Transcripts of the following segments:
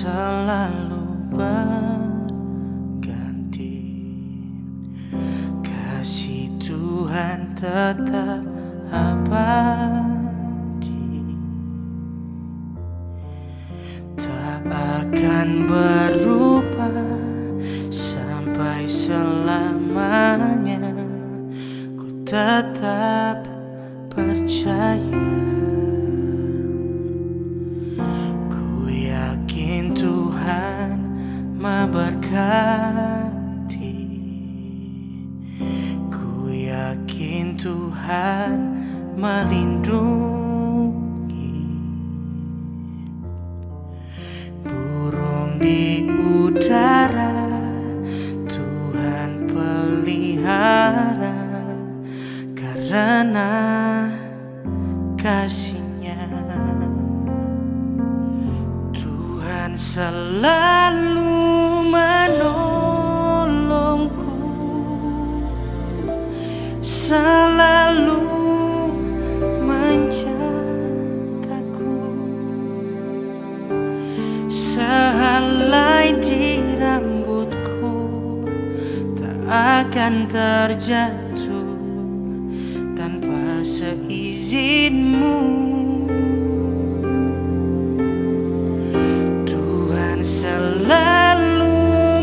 selalu berganti. Kasih Tuhan tetap abadi, tak akan berubah sampai selamanya. Ku tetap percaya, ku yakin Tuhan memberkati, ku yakin Tuhan melindungi. Burung di udara Tuhan pelihara, karena kasih-Nya Tuhan selalu menolongku, selalu menjagaku. Sehelai di rambutku tak akan terjatuh tanpa seizin-Mu. Tuhan selalu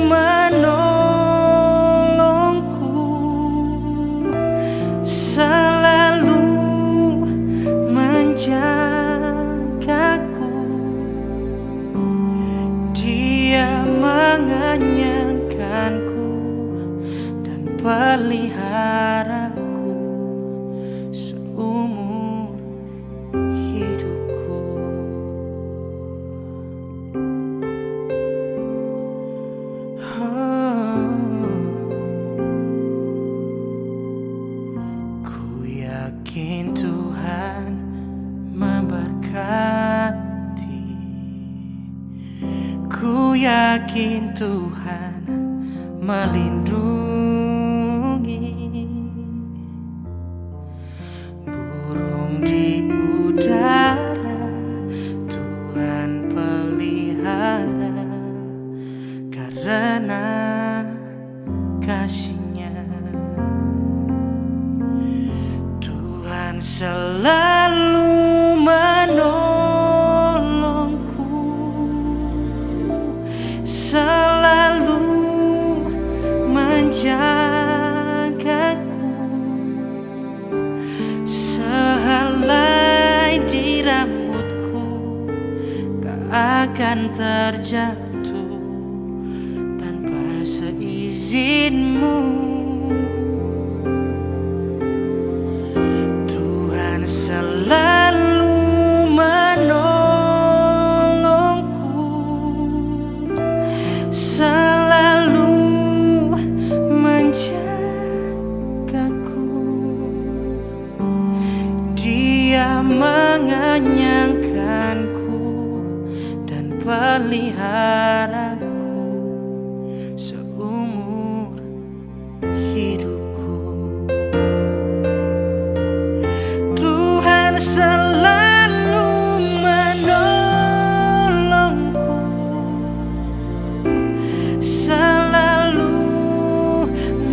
menolongku, selalu menjagaku. Dia mengenyangkanku dan peliharaku seumur hidupku. Ku yakin Tuhan memberkati, ku yakin Tuhan melindungi. Burung di udara Tuhan pelihara, karena kasih-Nya. Tuhan selalu menolongku, selalu menjagaku. Sehelai di rambutku tak akan terjatuh tanpa seizin-Mu. Tuhan selalu menolongku, selalu menjagaku. Dia mengenyangkanku dan peliharaku seumur hidupku. Tuhan selalu menolongku, selalu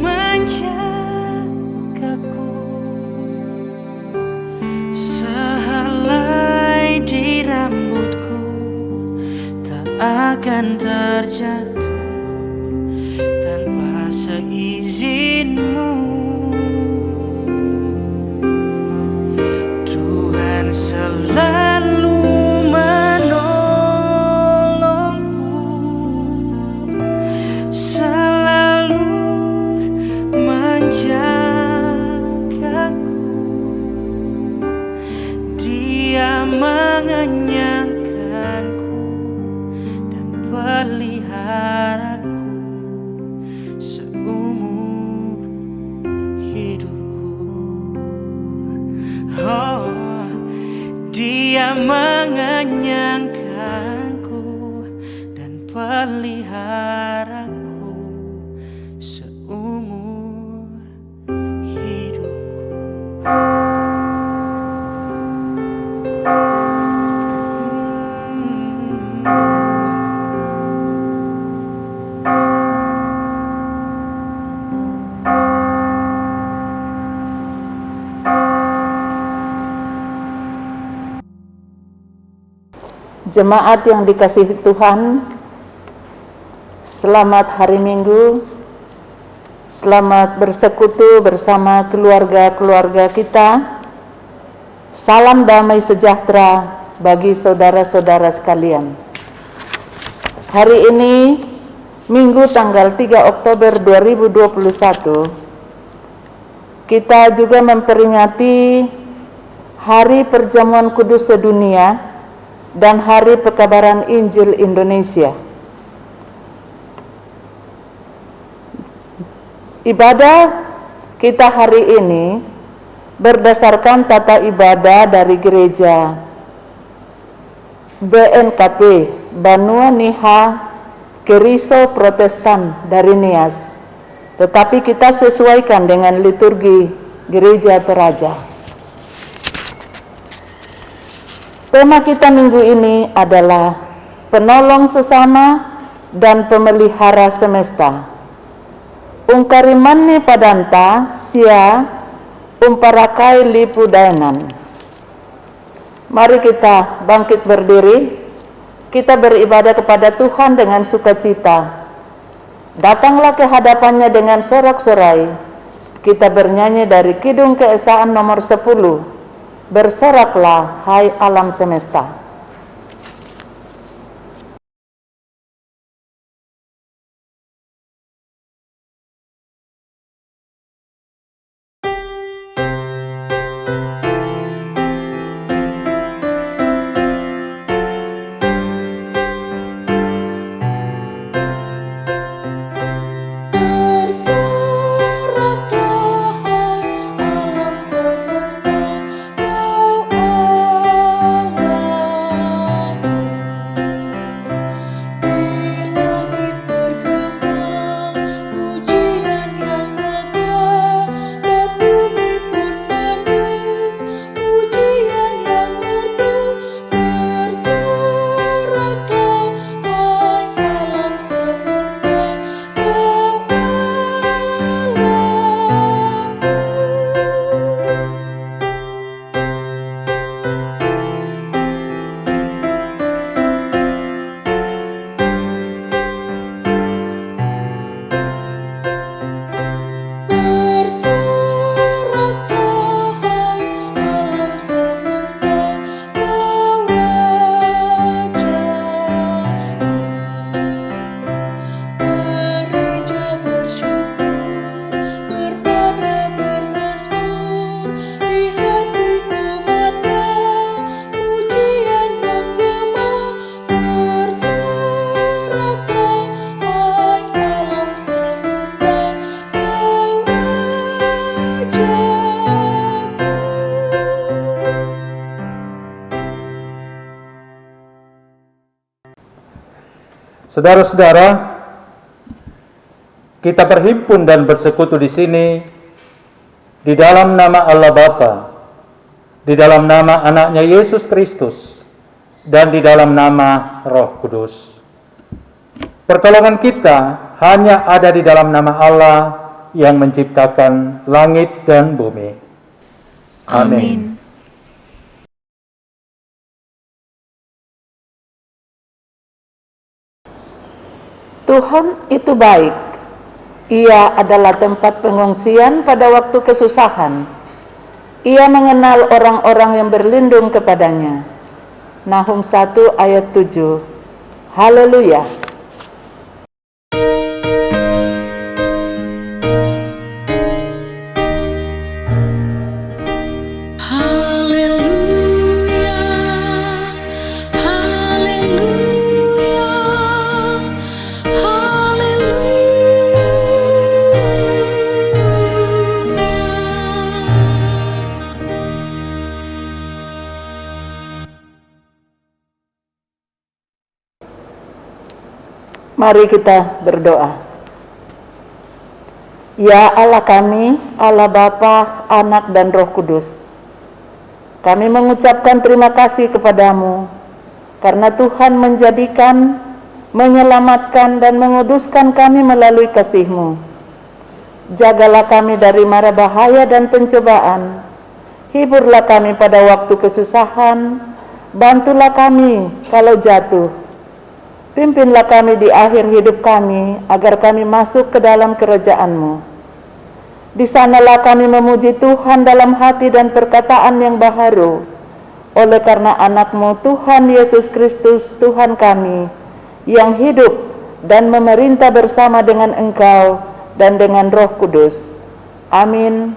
menjagaku. Sehelai di rambutku tak akan terjatuh tanpa seizin-Mu. Tuhan selalu menolongku, selalu menjagaku. Dia mengenyangkanku dan peliharaku seumur hidupku. Oh, Dia mengenyangkanku dan peliharaku seumur hidupku. Jemaat yang dikasihi Tuhan, selamat hari Minggu, selamat bersekutu bersama keluarga-keluarga kita. Salam damai sejahtera bagi saudara-saudara sekalian. Hari ini, Minggu tanggal 3 Oktober 2021, kita juga memperingati Hari Perjamuan Kudus Sedunia dan Hari Pekabaran Injil Indonesia. Ibadah kita hari ini berdasarkan tata ibadah dari gereja BNKP Banua Niha Keriso Protestan dari Nias, tetapi kita sesuaikan dengan liturgi Gereja Toraja. Tema kita minggu ini adalah penolong sesama dan pemelihara semesta. Ungkarimanne padanta sia umparakai lipu daenan. Mari kita bangkit berdiri, kita beribadah kepada Tuhan dengan sukacita. Datanglah ke hadapannya dengan sorak-sorai. Kita bernyanyi dari Kidung Keesaan nomor 10. Bersoraklah hai alam semesta. Saudara-saudara, kita berhimpun dan bersekutu di sini di dalam nama Allah Bapa, di dalam nama Anaknya Yesus Kristus, dan di dalam nama Roh Kudus. Pertolongan kita hanya ada di dalam nama Allah yang menciptakan langit dan bumi. Amin. Tuhan itu baik. Ia adalah tempat pengungsian pada waktu kesusahan. Ia mengenal orang-orang yang berlindung kepadanya. Nahum 1 ayat 7. Haleluya. Mari kita berdoa. Ya Allah kami, Allah Bapa, Anak dan Roh Kudus, kami mengucapkan terima kasih kepadamu karena Tuhan menjadikan, menyelamatkan dan menguduskan kami melalui kasih-Mu. Jagalah kami dari mara bahaya dan pencobaan. Hiburlah kami pada waktu kesusahan, Bantulah kami kalau jatuh. Pimpinlah kami di akhir hidup kami, agar kami masuk ke dalam kerajaan-Mu. Di sanalah kami memuji Tuhan dalam hati dan perkataan yang baharu, oleh karena anak-Mu Tuhan Yesus Kristus Tuhan kami, yang hidup dan memerintah bersama dengan Engkau dan dengan Roh Kudus. Amin.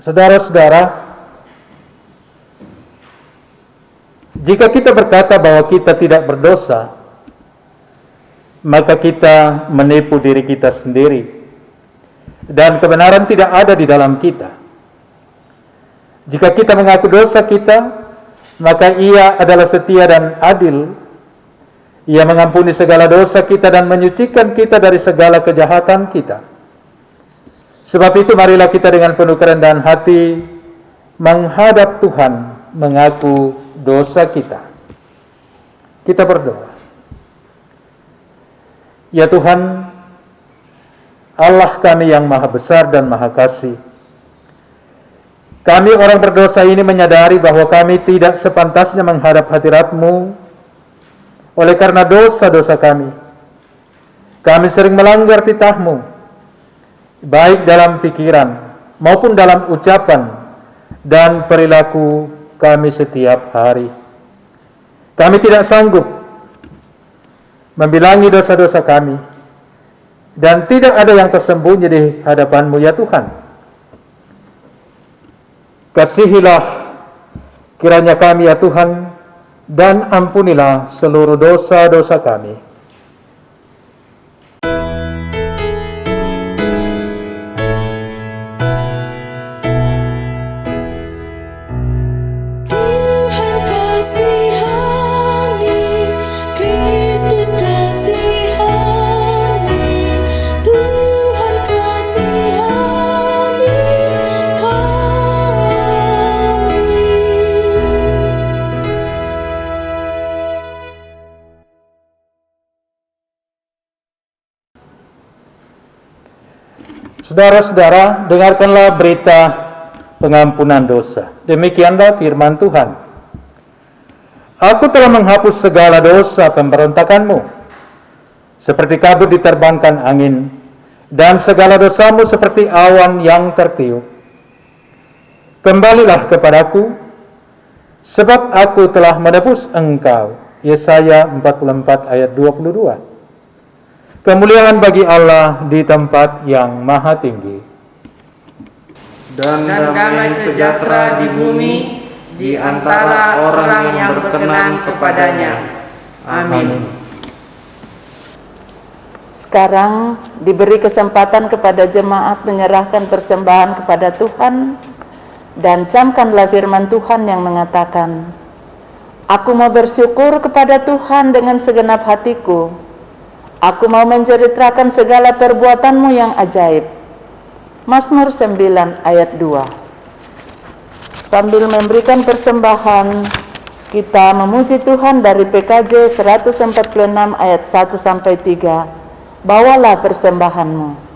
Saudara-saudara, jika kita berkata bahwa kita tidak berdosa, maka kita menipu diri kita sendiri, dan kebenaran tidak ada di dalam kita. Jika kita mengaku dosa kita, maka Ia adalah setia dan adil. Ia mengampuni segala dosa kita dan menyucikan kita dari segala kejahatan kita. Sebab itu marilah kita dengan penuh kerendahan hati menghadap Tuhan, mengaku dosa kita. Kita berdoa. Ya Tuhan, Allah kami yang maha besar dan maha kasih, kami orang berdosa ini menyadari bahwa kami tidak sepantasnya menghadap hadirat-Mu oleh karena dosa-dosa kami. Kami sering melanggar titah-Mu, baik dalam pikiran maupun dalam ucapan dan perilaku kami setiap hari. Kami tidak sanggup membilangi dosa-dosa kami, dan tidak ada yang tersembunyi di hadapan-Mu ya Tuhan. Kasihilah kiranya kami ya Tuhan, dan ampunilah seluruh dosa-dosa kami. Saudara-saudara, dengarkanlah berita pengampunan dosa. Demikianlah firman Tuhan. Aku telah menghapus segala dosa pemberontakanmu, seperti kabut diterbangkan angin, dan segala dosamu seperti awan yang tertiup. Kembalilah kepadaku, sebab aku telah menebus engkau. Yesaya 44 ayat 22. Kemuliaan bagi Allah di tempat yang maha tinggi. Dan damai sejahtera di bumi di antara orang yang berkenan kepadanya. Amin. Sekarang diberi kesempatan kepada jemaat menyerahkan persembahan kepada Tuhan, dan camkanlah firman Tuhan yang mengatakan, Aku mau bersyukur kepada Tuhan dengan segenap hatiku. Aku mau menceritakan segala perbuatanmu yang ajaib. Mazmur 9 ayat 2. Sambil memberikan persembahan, kita memuji Tuhan dari PKJ 146 ayat 1-3. Bawalah persembahanmu.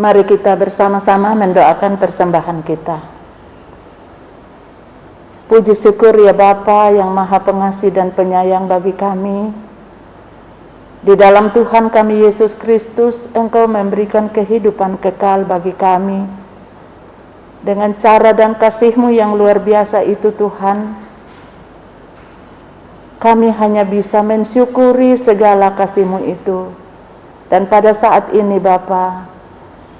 Mari kita bersama-sama mendoakan persembahan kita. Puji syukur ya Bapa yang Maha Pengasih dan Penyayang bagi kami. Di dalam Tuhan kami Yesus Kristus, Engkau memberikan kehidupan kekal bagi kami. Dengan cara dan kasih-Mu yang luar biasa itu Tuhan, kami hanya bisa mensyukuri segala kasih-Mu itu. Dan pada saat ini Bapa,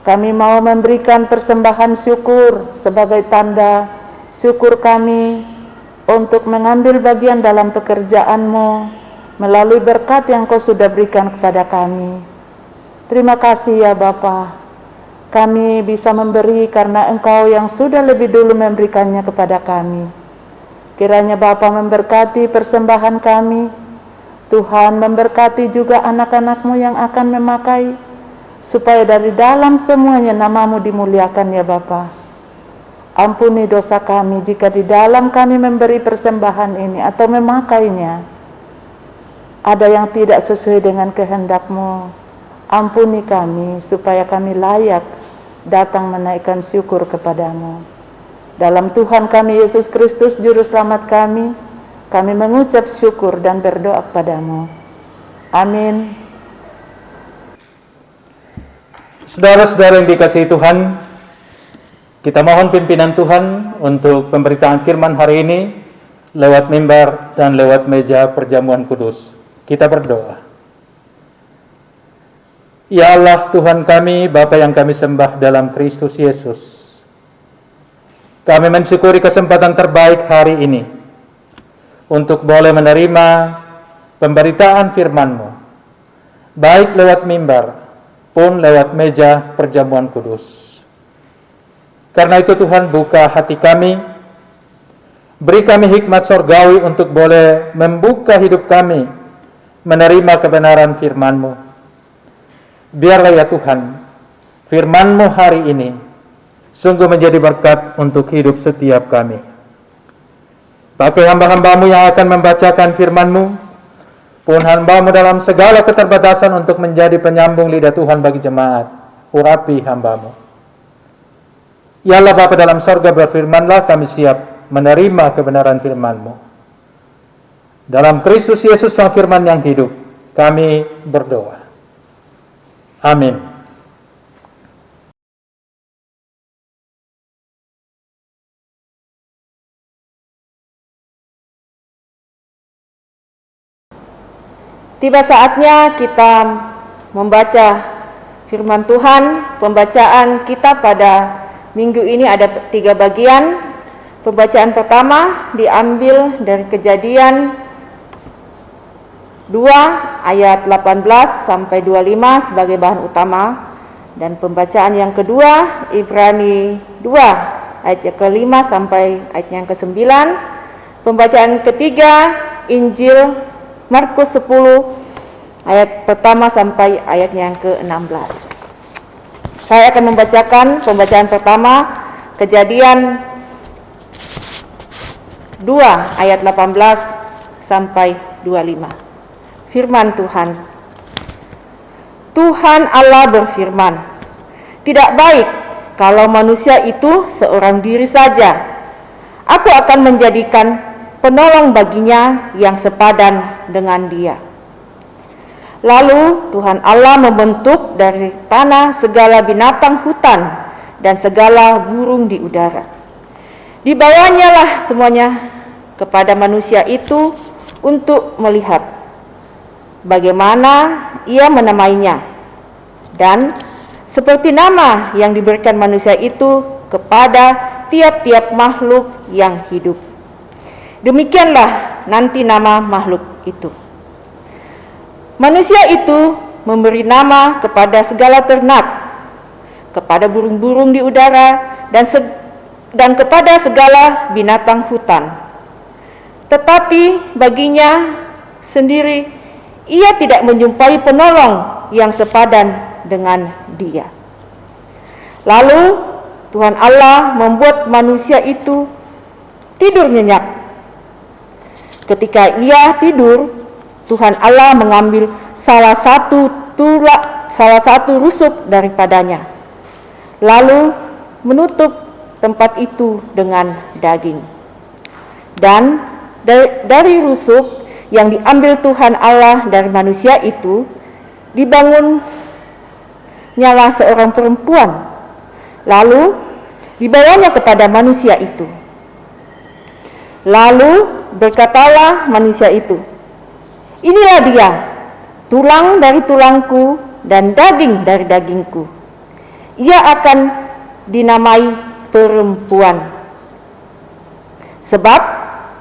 kami mau memberikan persembahan syukur sebagai tanda syukur kami untuk mengambil bagian dalam pekerjaan-Mu melalui berkat yang Kau sudah berikan kepada kami. Terima kasih ya Bapa. Kami bisa memberi karena Engkau yang sudah lebih dulu memberikannya kepada kami. Kiranya Bapa memberkati persembahan kami. Tuhan memberkati juga anak-anak-Mu yang akan memakai, supaya dari dalam semuanya nama-Mu dimuliakan ya Bapa. Ampuni dosa kami jika di dalam kami memberi persembahan ini atau memakainya ada yang tidak sesuai dengan kehendak-Mu. Ampuni kami supaya kami layak datang menaikkan syukur kepada-Mu. Dalam Tuhan kami Yesus Kristus Juru Selamat kami mengucap syukur dan berdoa kepada-Mu. Amin. Saudara-saudara yang dikasihi Tuhan, kita mohon pimpinan Tuhan untuk pemberitaan firman hari ini lewat mimbar dan lewat meja perjamuan kudus. Kita berdoa. Ya Allah Tuhan kami, Bapa yang kami sembah dalam Kristus Yesus, kami mensyukuri kesempatan terbaik hari ini untuk boleh menerima pemberitaan firman-Mu, baik lewat mimbar pun lewat meja perjamuan kudus. Karena itu Tuhan, buka hati kami, beri kami hikmat sorgawi untuk boleh membuka hidup kami menerima kebenaran firman-Mu. Biarlah ya Tuhan, firman-Mu hari ini sungguh menjadi berkat untuk hidup setiap kami. Pakai hamba-hamba-Mu yang akan membacakan firman-Mu, pun hamba-Mu dalam segala keterbatasan untuk menjadi penyambung lidah Tuhan bagi jemaat. Urapi hamba-Mu. Ya Allah Bapa dalam sorga, berfirmanlah, kami siap menerima kebenaran firman-Mu. Dalam Kristus Yesus Sang Firman yang hidup, kami berdoa. Amin. Tiba saatnya kita membaca firman Tuhan. Pembacaan kita pada minggu ini ada 3 bagian. Pembacaan pertama diambil dari Kejadian 2 ayat 18 sampai 25 sebagai bahan utama, dan pembacaan yang kedua Ibrani 2 ayat yang ke-5 sampai ayat yang ke-9. Pembacaan ketiga Injil Markus 10 ayat pertama sampai ayat yang ke-16. Saya akan membacakan pembacaan pertama, Kejadian 2 ayat 18 sampai 25. Firman Tuhan. Tuhan Allah berfirman, "Tidak baik kalau manusia itu seorang diri saja. Aku akan menjadikan penolong baginya yang sepadan dengan dia." Lalu Tuhan Allah membentuk dari tanah segala binatang hutan dan segala burung di udara. Dibawanya lah semuanya kepada manusia itu untuk melihat bagaimana ia menamainya, dan seperti nama yang diberikan manusia itu kepada tiap-tiap makhluk yang hidup. Demikianlah nanti nama makhluk itu. Manusia itu memberi nama kepada segala ternak, kepada burung-burung di udara, dan kepada segala binatang hutan. Tetapi baginya sendiri ia tidak menjumpai penolong yang sepadan dengan dia. Lalu Tuhan Allah membuat manusia itu tidur nyenyak. Ketika ia tidur, Tuhan Allah mengambil salah satu rusuk daripadanya, lalu menutup tempat itu dengan daging. Dan dari rusuk yang diambil Tuhan Allah dari manusia itu, dibangunnyalah seorang perempuan, lalu dibawanya kepada manusia itu. Lalu berkatalah manusia itu, "Inilah dia, tulang dari tulangku dan daging dari dagingku. Ia akan dinamai perempuan, sebab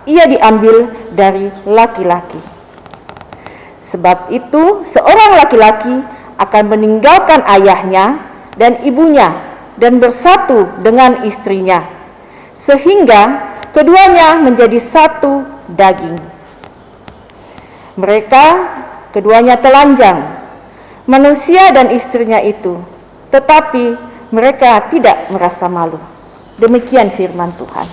ia diambil dari laki-laki. Sebab itu seorang laki-laki akan meninggalkan ayahnya dan ibunya dan bersatu dengan istrinya, sehingga keduanya menjadi satu daging. Mereka keduanya telanjang, manusia dan istrinya itu, tetapi mereka tidak merasa malu. Demikian firman Tuhan.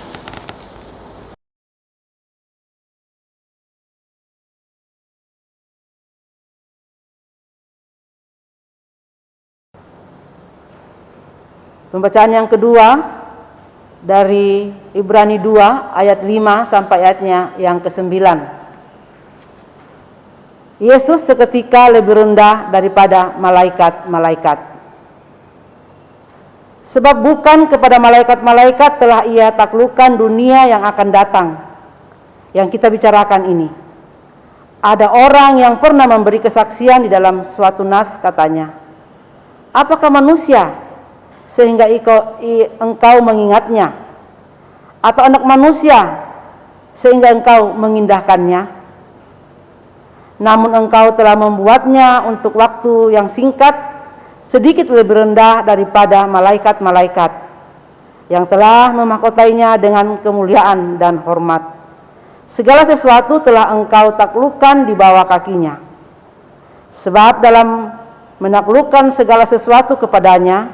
Pembacaan yang kedua dari Ibrani 2 ayat 5 sampai ayatnya yang ke-9. Yesus seketika lebih rendah daripada malaikat-malaikat. Sebab bukan kepada malaikat-malaikat telah ia taklukkan dunia yang akan datang, yang kita bicarakan ini. Ada orang yang pernah memberi kesaksian di dalam suatu nas, katanya, apakah manusia sehingga engkau mengingatnya, atau anak manusia sehingga engkau mengindahkannya? Namun engkau telah membuatnya untuk waktu yang singkat, sedikit lebih rendah daripada malaikat-malaikat, yang telah memahkotainya dengan kemuliaan dan hormat. Segala sesuatu telah engkau taklukkan di bawah kakinya. Sebab dalam menaklukkan segala sesuatu kepadanya,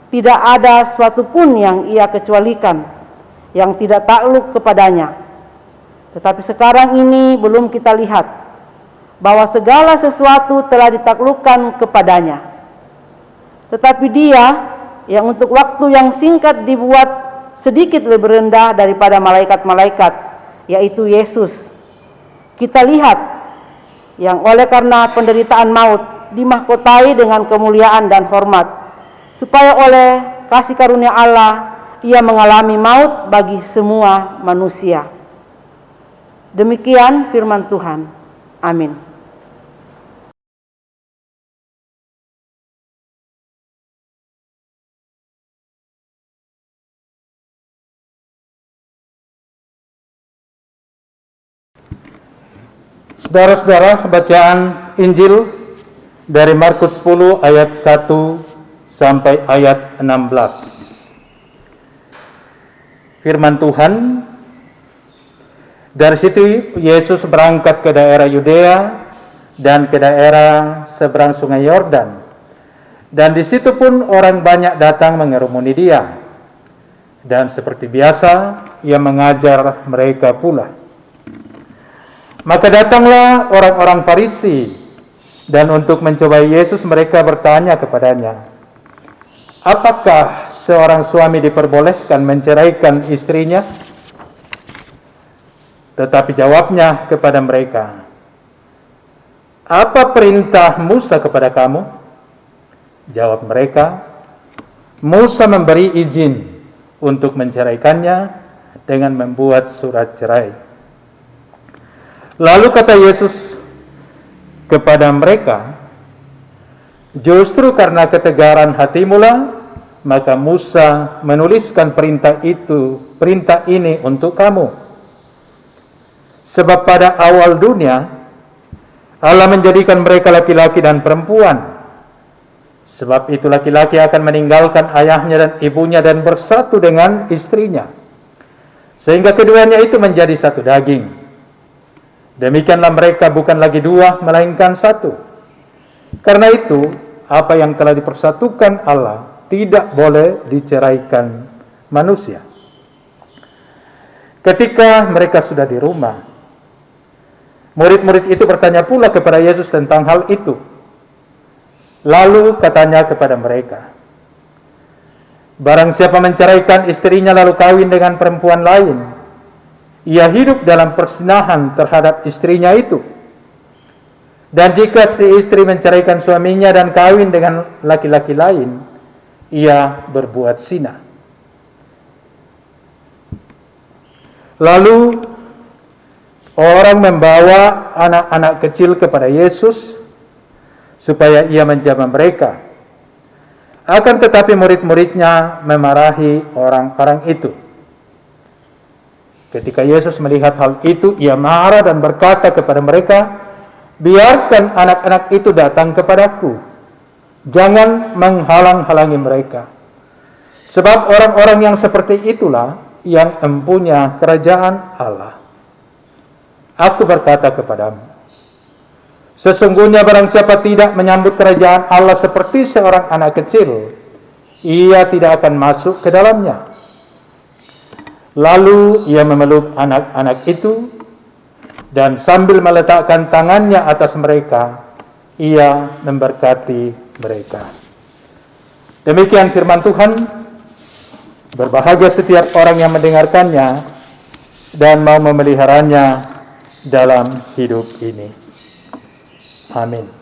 tidak ada sesuatu pun yang ia kecualikan, yang tidak takluk kepadanya. Tetapi sekarang ini belum kita lihat bahwa segala sesuatu telah ditaklukkan kepadanya. Tetapi dia yang untuk waktu yang singkat dibuat sedikit lebih rendah daripada malaikat-malaikat, yaitu Yesus. Kita lihat yang oleh karena penderitaan maut dimahkotai dengan kemuliaan dan hormat, supaya oleh kasih karunia Allah ia mengalami maut bagi semua manusia. Demikian firman Tuhan. Amin. Saudara-saudara, bacaan Injil dari Markus 10 ayat 1 sampai ayat 16. Firman Tuhan, dari situ Yesus berangkat ke daerah Yudea dan ke daerah seberang sungai Yordan. Dan di situ pun orang banyak datang mengerumuni dia. Dan seperti biasa, ia mengajar mereka pula. Maka datanglah orang-orang Farisi, dan untuk mencobai Yesus mereka bertanya kepadanya, apakah seorang suami diperbolehkan menceraikan istrinya? Tetapi jawabnya kepada mereka, apa perintah Musa kepada kamu? Jawab mereka, Musa memberi izin untuk menceraikannya dengan membuat surat cerai. Lalu kata Yesus kepada mereka, justru karena ketegaran hatimulah, maka Musa menuliskan perintah ini untuk kamu. Sebab pada awal dunia, Allah menjadikan mereka laki-laki dan perempuan. Sebab itu laki-laki akan meninggalkan ayahnya dan ibunya dan bersatu dengan istrinya, sehingga keduanya itu menjadi satu daging. Demikianlah mereka bukan lagi dua, melainkan satu. Karena itu, apa yang telah dipersatukan Allah tidak boleh diceraikan manusia. Ketika mereka sudah di rumah, murid-murid itu bertanya pula kepada Yesus tentang hal itu. Lalu katanya kepada mereka, barang siapa menceraikan istrinya lalu kawin dengan perempuan lain, ia hidup dalam perzinahan terhadap istrinya itu. Dan jika si istri menceraikan suaminya dan kawin dengan laki-laki lain, ia berbuat zina. Lalu orang membawa anak-anak kecil kepada Yesus supaya ia menjamah mereka. Akan tetapi murid-muridnya memarahi orang-orang itu. Ketika Yesus melihat hal itu, ia marah dan berkata kepada mereka, biarkan anak-anak itu datang kepadaku, Jangan menghalang-halangi mereka. Sebab orang-orang yang seperti itulah yang empunya kerajaan Allah. Aku berkata kepadamu, sesungguhnya barang siapa tidak menyambut kerajaan Allah seperti seorang anak kecil, ia tidak akan masuk ke dalamnya. Lalu ia memeluk anak-anak itu, dan sambil meletakkan tangannya atas mereka, ia memberkati mereka. Demikian firman Tuhan. Berbahagia setiap orang yang mendengarkannya dan mau memeliharanya dalam hidup ini. Amin.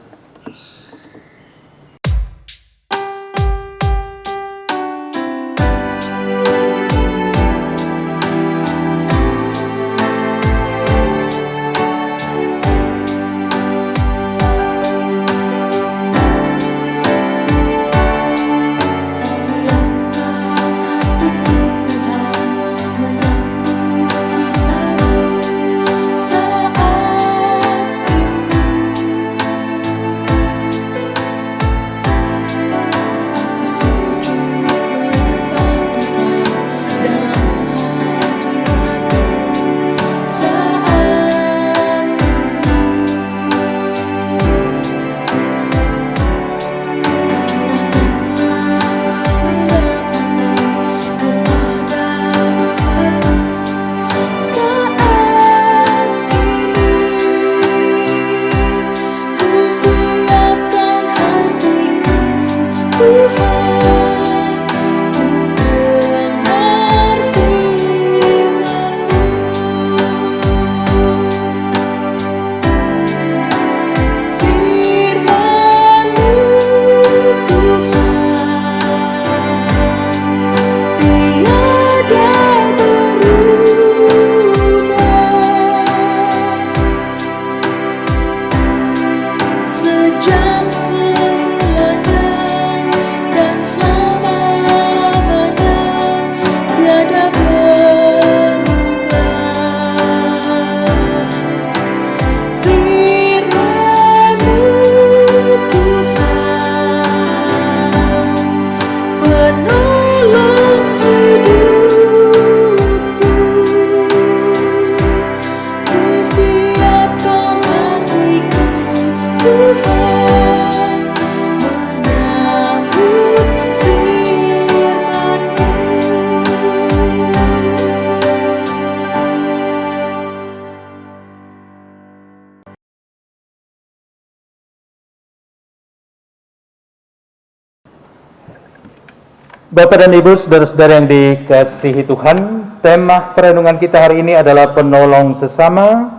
Bapak dan Ibu, saudara-saudara yang dikasihi Tuhan, tema perenungan kita hari ini adalah penolong sesama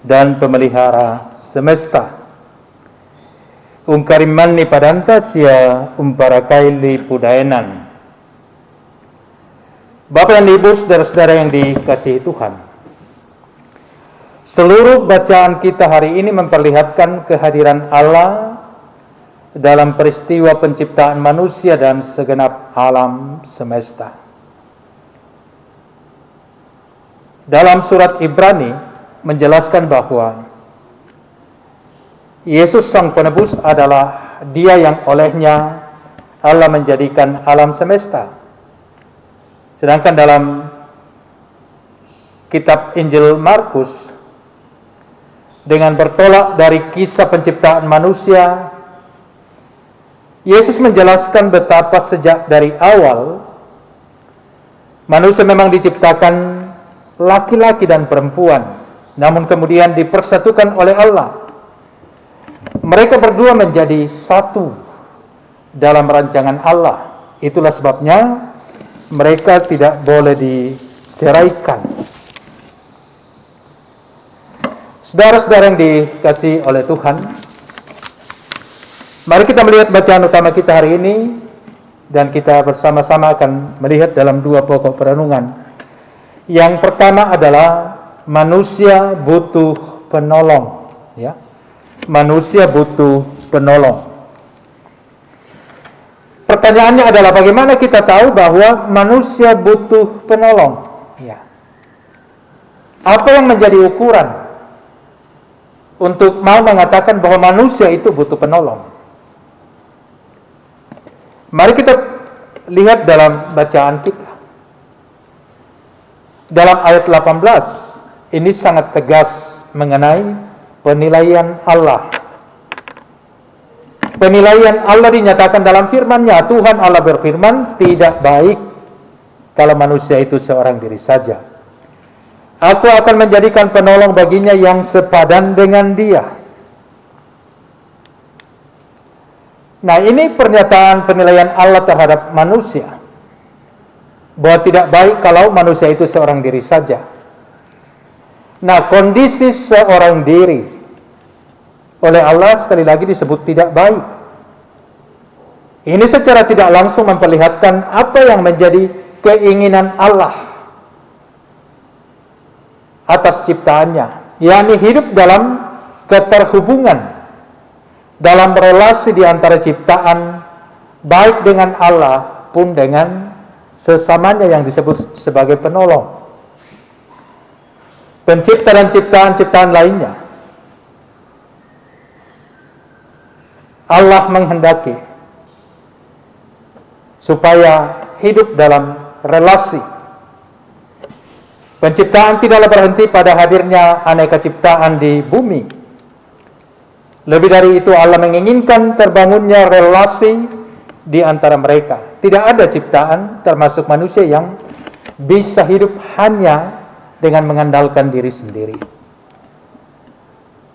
dan pemelihara semesta. Ungkarimani padantasya umparakaili pudaenan. Bapak dan Ibu, saudara-saudara yang dikasihi Tuhan, seluruh bacaan kita hari ini memperlihatkan kehadiran Allah dalam peristiwa penciptaan manusia dan segenap alam semesta. Dalam surat Ibrani menjelaskan bahwa Yesus Sang Penebus adalah Dia yang olehnya Allah menjadikan alam semesta. Sedangkan dalam kitab Injil Markus, dengan bertolak dari kisah penciptaan manusia, Yesus menjelaskan betapa sejak dari awal manusia memang diciptakan laki-laki dan perempuan, namun kemudian dipersatukan oleh Allah. Mereka berdua menjadi satu dalam rancangan Allah. Itulah sebabnya mereka tidak boleh diceraikan. Saudara-saudara yang dikasihi oleh Tuhan, mari kita melihat bacaan utama kita hari ini, dan kita bersama-sama akan melihat dalam dua pokok perenungan. Yang pertama adalah manusia butuh penolong. Ya, manusia butuh penolong. Pertanyaannya adalah bagaimana kita tahu bahwa manusia butuh penolong? Ya. Apa yang menjadi ukuran untuk mau mengatakan bahwa manusia itu butuh penolong? Mari kita lihat dalam bacaan kita. Dalam ayat 18, ini sangat tegas mengenai penilaian Allah. Penilaian Allah dinyatakan dalam firman-Nya. Tuhan Allah berfirman, tidak baik kalau manusia itu seorang diri saja. Aku akan menjadikan penolong baginya yang sepadan dengan dia. Nah, ini pernyataan penilaian Allah terhadap manusia, bahwa tidak baik kalau manusia itu seorang diri saja. Nah, kondisi seorang diri oleh Allah sekali lagi disebut tidak baik. Ini secara tidak langsung memperlihatkan apa yang menjadi keinginan Allah atas ciptaannya, yakni hidup dalam keterhubungan, dalam relasi di antara ciptaan, baik dengan Allah pun dengan sesamanya yang disebut sebagai penolong, pencipta dan ciptaan-ciptaan lainnya. Allah menghendaki supaya hidup dalam relasi. Penciptaan tidaklah berhenti pada hadirnya aneka ciptaan di bumi. Lebih dari itu, Allah menginginkan terbangunnya relasi di antara mereka. Tidak ada ciptaan, termasuk manusia, yang bisa hidup hanya dengan mengandalkan diri sendiri.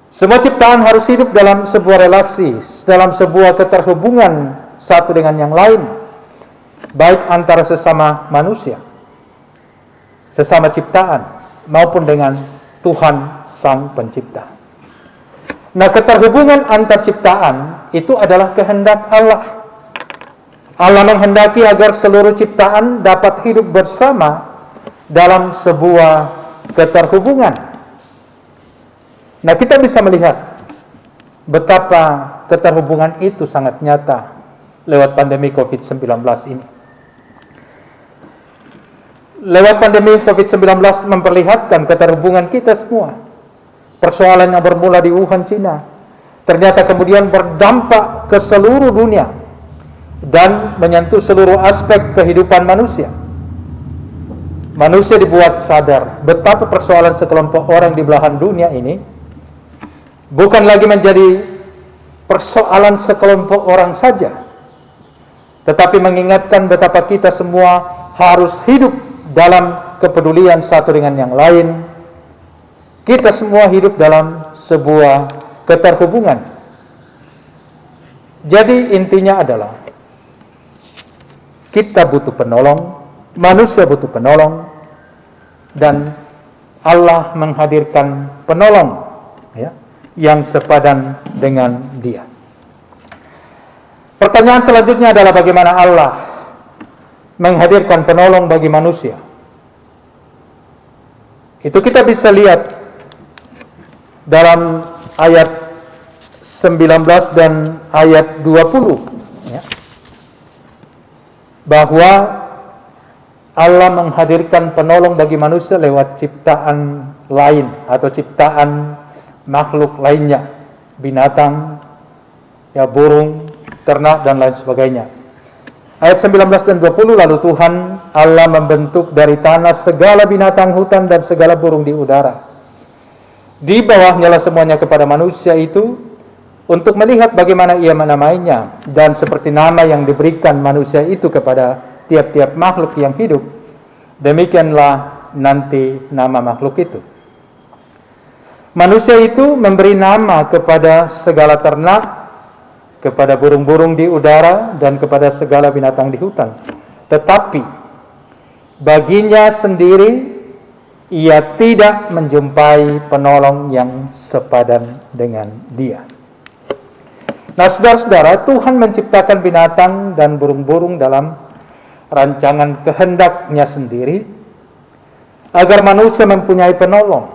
Semua ciptaan harus hidup dalam sebuah relasi, dalam sebuah keterhubungan satu dengan yang lain, baik antara sesama manusia, sesama ciptaan, maupun dengan Tuhan Sang Pencipta. Nah, keterhubungan antar ciptaan itu adalah kehendak Allah. Allah menghendaki agar seluruh ciptaan dapat hidup bersama dalam sebuah keterhubungan. Nah, kita bisa melihat betapa keterhubungan itu sangat nyata lewat pandemi COVID-19 ini. Lewat pandemi COVID-19 memperlihatkan keterhubungan kita semua. Persoalan yang bermula di Wuhan, Cina, ternyata kemudian berdampak ke seluruh dunia dan menyentuh seluruh aspek kehidupan manusia. Manusia dibuat sadar betapa persoalan sekelompok orang di belahan dunia ini bukan lagi menjadi persoalan sekelompok orang saja, tetapi mengingatkan betapa kita semua harus hidup dalam kepedulian satu dengan yang lain. Kita semua hidup dalam sebuah keterhubungan. Jadi intinya adalah kita butuh penolong, manusia butuh penolong, dan Allah menghadirkan penolong, ya, yang sepadan dengan dia. Pertanyaan selanjutnya adalah bagaimana Allah menghadirkan penolong bagi manusia. Itu kita bisa lihat dalam ayat 19 dan ayat 20, ya, bahwa Allah menghadirkan penolong bagi manusia lewat ciptaan lain atau ciptaan makhluk lainnya, binatang, ya, burung, ternak, dan lain sebagainya. Ayat 19 dan 20, lalu Tuhan Allah membentuk dari tanah segala binatang hutan dan segala burung di udara. Di bawahnya lah semuanya kepada manusia itu, untuk melihat bagaimana ia menamainya, dan seperti nama yang diberikan manusia itu kepada tiap-tiap makhluk yang hidup, demikianlah nanti nama makhluk itu. Manusia itu memberi nama kepada segala ternak, kepada burung-burung di udara, dan kepada segala binatang di hutan. Tetapi baginya sendiri ia tidak menjumpai penolong yang sepadan dengan dia. Nah, saudara-saudara, Tuhan menciptakan binatang dan burung-burung dalam rancangan kehendaknya sendiri agar manusia mempunyai penolong.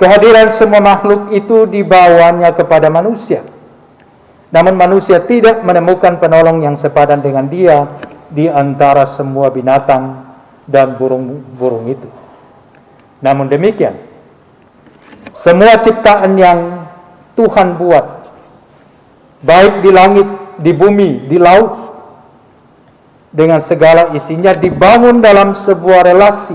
Kehadiran semua makhluk itu dibawanya kepada manusia. Namun manusia tidak menemukan penolong yang sepadan dengan dia di antara semua binatang dan burung-burung itu. Namun demikian, semua ciptaan yang Tuhan buat, baik di langit, di bumi, di laut, dengan segala isinya dibangun dalam sebuah relasi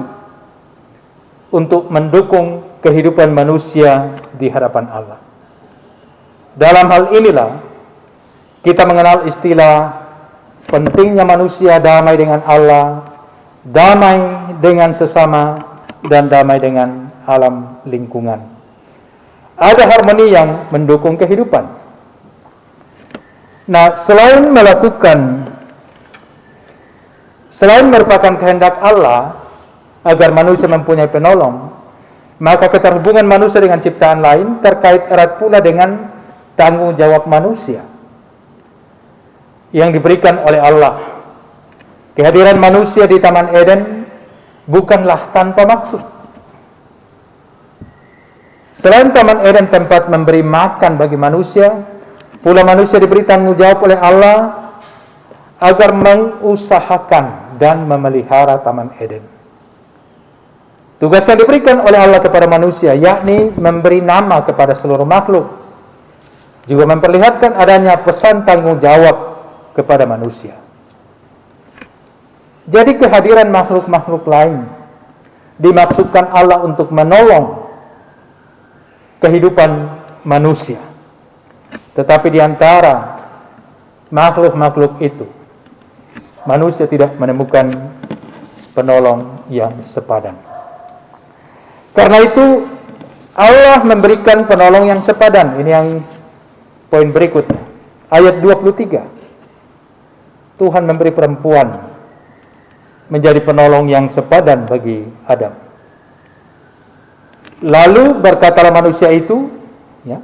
untuk mendukung kehidupan manusia di hadapan Allah. Dalam hal inilah kita mengenal istilah pentingnya manusia damai dengan Allah, damai dengan sesama, dan damai dengan alam lingkungan. Ada harmoni yang mendukung kehidupan. Nah, selain merupakan kehendak Allah agar manusia mempunyai penolong, maka keterhubungan manusia dengan ciptaan lain terkait erat pula dengan tanggung jawab manusia yang diberikan oleh Allah. Kehadiran manusia di Taman Eden bukanlah tanpa maksud. Selain Taman Eden tempat memberi makan bagi manusia, pula manusia diberi tanggung jawab oleh Allah agar mengusahakan dan memelihara Taman Eden. Tugas yang diberikan oleh Allah kepada manusia, yakni memberi nama kepada seluruh makhluk, juga memperlihatkan adanya pesan tanggung jawab kepada manusia. Jadi kehadiran makhluk-makhluk lain dimaksudkan Allah untuk menolong kehidupan manusia. Tetapi di antara makhluk-makhluk itu, manusia tidak menemukan penolong yang sepadan. Karena itu Allah memberikan penolong yang sepadan. Ini yang poin berikutnya. Ayat 23. Tuhan memberi perempuan menjadi penolong yang sepadan bagi Adam. Lalu berkatalah manusia itu, ya,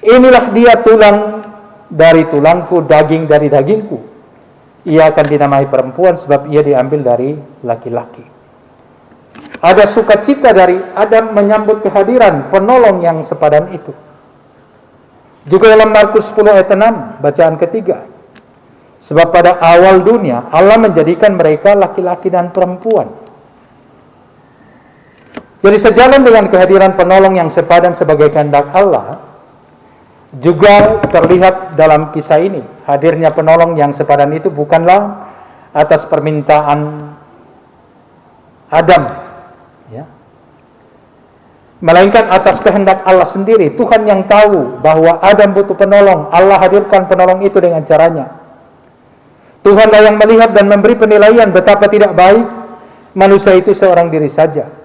inilah dia tulang dari tulangku, daging dari dagingku. Ia akan dinamai perempuan sebab ia diambil dari laki-laki. Ada sukacita dari Adam menyambut kehadiran penolong yang sepadan itu. Juga dalam Markus 10 ayat 6, bacaan ketiga. Sebab pada awal dunia Allah menjadikan mereka laki-laki dan perempuan. Jadi sejalan dengan kehadiran penolong yang sepadan sebagai kehendak Allah, juga terlihat dalam kisah ini, hadirnya penolong yang sepadan itu bukanlah atas permintaan Adam, ya, melainkan atas kehendak Allah sendiri. Tuhan yang tahu bahwa Adam butuh penolong, Allah hadirkan penolong itu dengan caranya. Tuhanlah yang melihat dan memberi penilaian betapa tidak baik manusia itu seorang diri saja.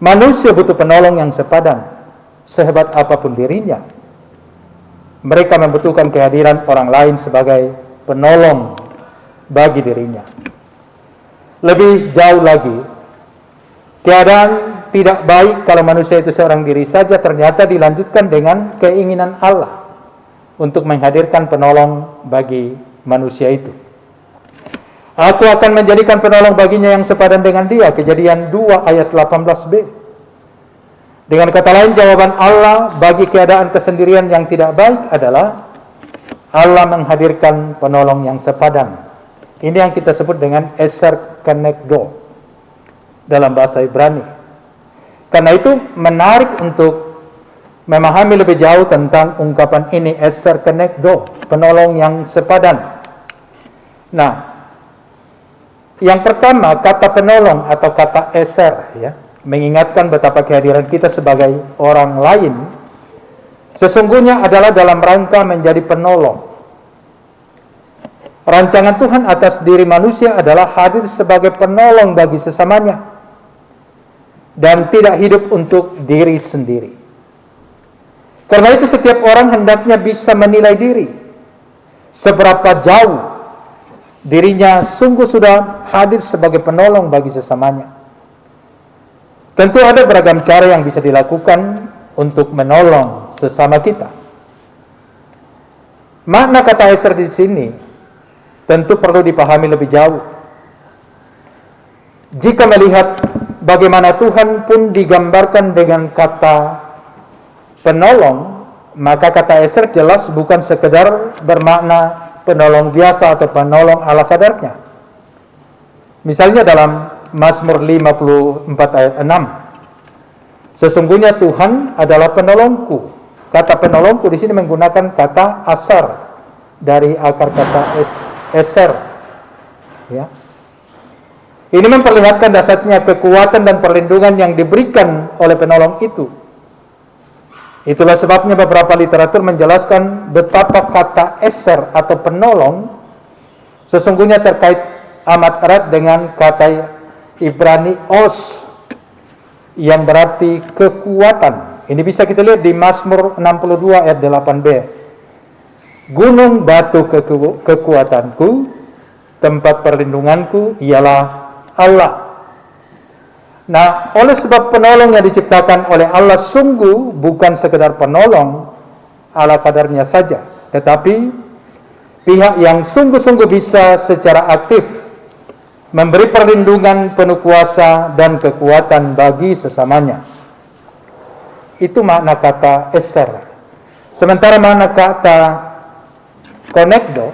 Manusia butuh penolong yang sepadan, sehebat apapun dirinya. Mereka membutuhkan kehadiran orang lain sebagai penolong bagi dirinya. Lebih jauh lagi, keadaan tidak baik kalau manusia itu seorang diri saja ternyata dilanjutkan dengan keinginan Allah untuk menghadirkan penolong bagi manusia itu. Aku akan menjadikan penolong baginya yang sepadan dengan dia. Kejadian 2 ayat 18b. Dengan kata lain, jawaban Allah bagi keadaan kesendirian yang tidak baik adalah Allah menghadirkan penolong yang sepadan. Ini yang kita sebut dengan Eser Kenegdo dalam bahasa Ibrani. Karena itu menarik untuk memahami lebih jauh tentang ungkapan ini, Eser Kenegdo, penolong yang sepadan. Nah, yang pertama, kata penolong atau kata eser, ya, mengingatkan betapa kehadiran kita sebagai orang lain sesungguhnya adalah dalam rangka menjadi penolong. Rancangan Tuhan atas diri manusia adalah hadir sebagai penolong bagi sesamanya dan tidak hidup untuk diri sendiri. Karena itu setiap orang hendaknya bisa menilai diri seberapa jauh dirinya sungguh sudah hadir sebagai penolong bagi sesamanya. Tentu ada beragam cara yang bisa dilakukan untuk menolong sesama kita. Makna kata eser di sini tentu perlu dipahami lebih jauh. Jika melihat bagaimana Tuhan pun digambarkan dengan kata penolong, maka kata eser jelas bukan sekedar bermakna penolong biasa atau penolong ala kadarnya. Misalnya dalam Mazmur 54 ayat 6. Sesungguhnya Tuhan adalah penolongku. Kata penolongku di sini menggunakan kata asar dari akar kata Eser. Ya. Ini memperlihatkan dasarnya kekuatan dan perlindungan yang diberikan oleh penolong itu. Itulah sebabnya beberapa literatur menjelaskan betapa kata eser atau penolong sesungguhnya terkait amat erat dengan kata Ibrani os yang berarti kekuatan. Ini bisa kita lihat di Mazmur 62 ayat 8b. Gunung batu kekuatanku, tempat perlindunganku ialah Allah. Nah, oleh sebab penolong yang diciptakan oleh Allah sungguh bukan sekedar penolong ala kadarnya saja, tetapi pihak yang sungguh-sungguh bisa secara aktif memberi perlindungan, penuh kuasa dan kekuatan bagi sesamanya. Itu makna kata eser. Sementara makna kata konekdo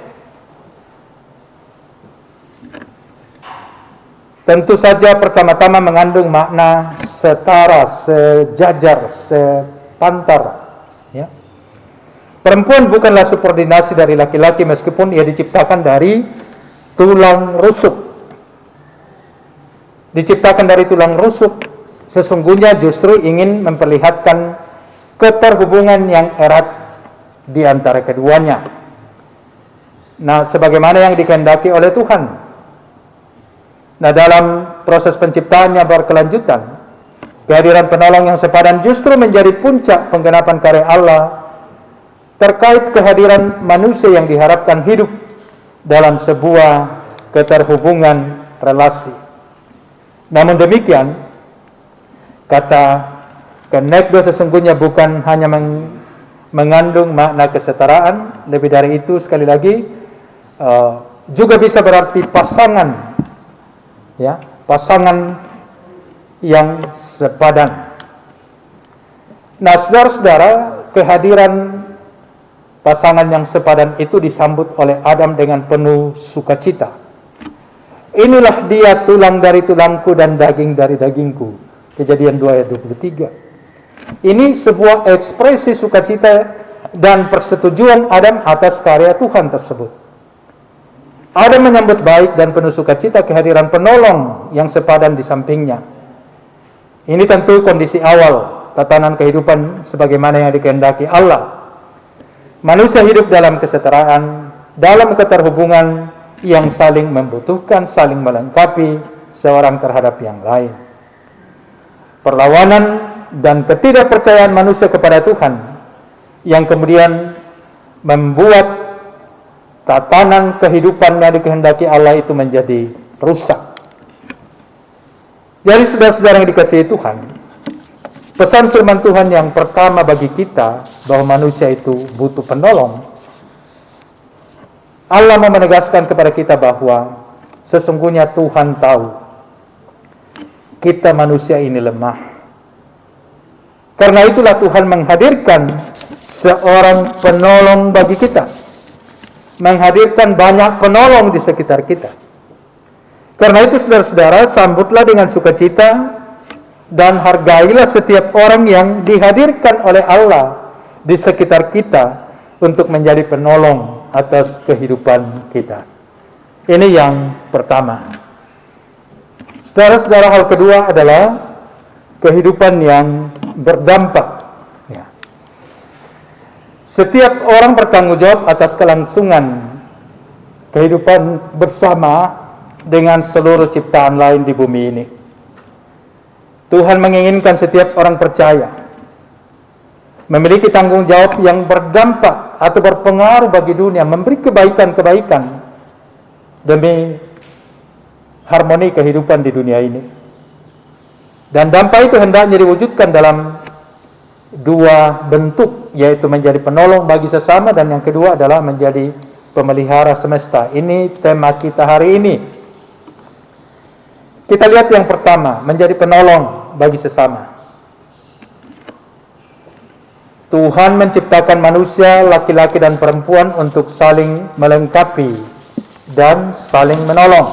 tentu saja pertama-tama mengandung makna setara, sejajar, sepantar. Ya. Perempuan bukanlah subordinasi dari laki-laki meskipun ia diciptakan dari tulang rusuk. Diciptakan dari tulang rusuk, sesungguhnya justru ingin memperlihatkan keterhubungan yang erat di antara keduanya. Nah, sebagaimana yang dikehendaki oleh Tuhan. Nah, dalam proses penciptaan yang berkelanjutan, kehadiran penolong yang sepadan justru menjadi puncak penggenapan karya Allah terkait kehadiran manusia yang diharapkan hidup dalam sebuah keterhubungan relasi. Namun demikian, kata konekdo sesungguhnya bukan hanya mengandung makna kesetaraan, lebih dari itu sekali lagi juga bisa berarti pasangan. Ya, pasangan yang sepadan. Nah, saudara-saudara, kehadiran pasangan yang sepadan itu disambut oleh Adam dengan penuh sukacita. Inilah dia tulang dari tulangku dan daging dari dagingku. Kejadian 2 ayat 23. Ini sebuah ekspresi sukacita dan persetujuan Adam atas karya Tuhan tersebut. Adam menyambut baik dan penuh sukacita kehadiran penolong yang sepadan di sampingnya. Ini tentu kondisi awal tatanan kehidupan sebagaimana yang dikehendaki Allah. Manusia hidup dalam kesetaraan, dalam keterhubungan yang saling membutuhkan, saling melengkapi seorang terhadap yang lain. Perlawanan dan ketidakpercayaan manusia kepada Tuhan yang kemudian membuat tatanan kehidupan yang dikehendaki Allah itu menjadi rusak. Jadi saudara-saudara yang dikasihi Tuhan, pesan firman Tuhan yang pertama bagi kita bahwa manusia itu butuh penolong. Allah mau menegaskan kepada kita bahwa sesungguhnya Tuhan tahu kita manusia ini lemah. Karena itulah Tuhan menghadirkan seorang penolong bagi kita. Menghadirkan banyak penolong di sekitar kita. Karena itu saudara-saudara, sambutlah dengan sukacita dan hargailah setiap orang yang dihadirkan oleh Allah di sekitar kita untuk menjadi penolong atas kehidupan kita. Ini yang pertama. Saudara-saudara, hal kedua adalah kehidupan yang berdampak. Setiap orang bertanggung jawab atas kelangsungan kehidupan bersama dengan seluruh ciptaan lain di bumi ini. Tuhan menginginkan setiap orang percaya memiliki tanggung jawab yang berdampak atau berpengaruh bagi dunia, memberi kebaikan-kebaikan demi harmoni kehidupan di dunia ini. Dan dampak itu hendaknya diwujudkan dalam dua bentuk, yaitu menjadi penolong bagi sesama dan yang kedua adalah menjadi pemelihara semesta. Ini tema kita hari ini. Kita lihat yang pertama, menjadi penolong bagi sesama. Tuhan menciptakan manusia, laki-laki dan perempuan untuk saling melengkapi dan saling menolong.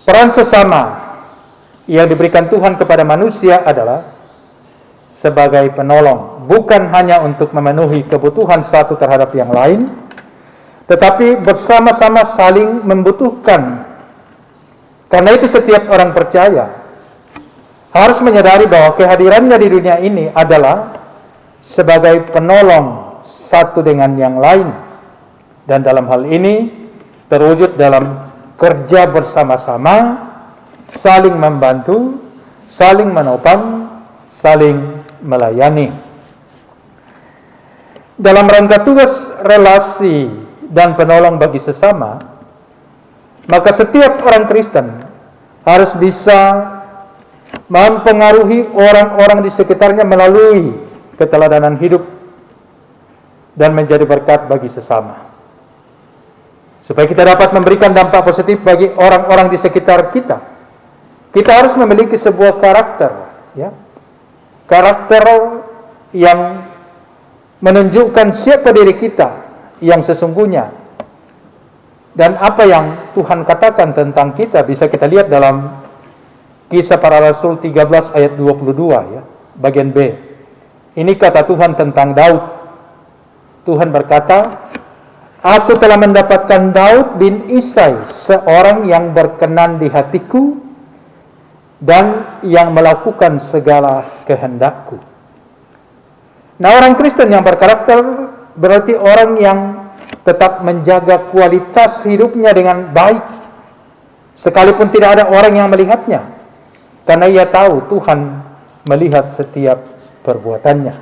Peran sesama yang diberikan Tuhan kepada manusia adalah sebagai penolong, bukan hanya untuk memenuhi kebutuhan satu terhadap yang lain, tetapi bersama-sama saling membutuhkan. Karena itu setiap orang percaya harus menyadari bahwa kehadirannya di dunia ini adalah sebagai penolong satu dengan yang lain, dan dalam hal ini terwujud dalam kerja bersama-sama, saling membantu, saling menopang, saling melayani. Dalam rangka tugas relasi dan penolong bagi sesama, maka setiap orang Kristen harus bisa mempengaruhi orang-orang di sekitarnya melalui keteladanan hidup dan menjadi berkat bagi sesama. Supaya kita dapat memberikan dampak positif bagi orang-orang di sekitar kita, kita harus memiliki sebuah karakter, ya. Karakter yang menunjukkan siapa diri kita yang sesungguhnya. Dan apa yang Tuhan katakan tentang kita bisa kita lihat dalam Kisah Para Rasul 13 ayat 22, ya, bagian B. Ini kata Tuhan tentang Daud. Tuhan berkata, "Aku telah mendapatkan Daud bin Isai, seorang yang berkenan di hatiku dan yang melakukan segala kehendakku." Nah, orang Kristen yang berkarakter berarti orang yang tetap menjaga kualitas hidupnya dengan baik, sekalipun tidak ada orang yang melihatnya, karena ia tahu Tuhan melihat setiap perbuatannya.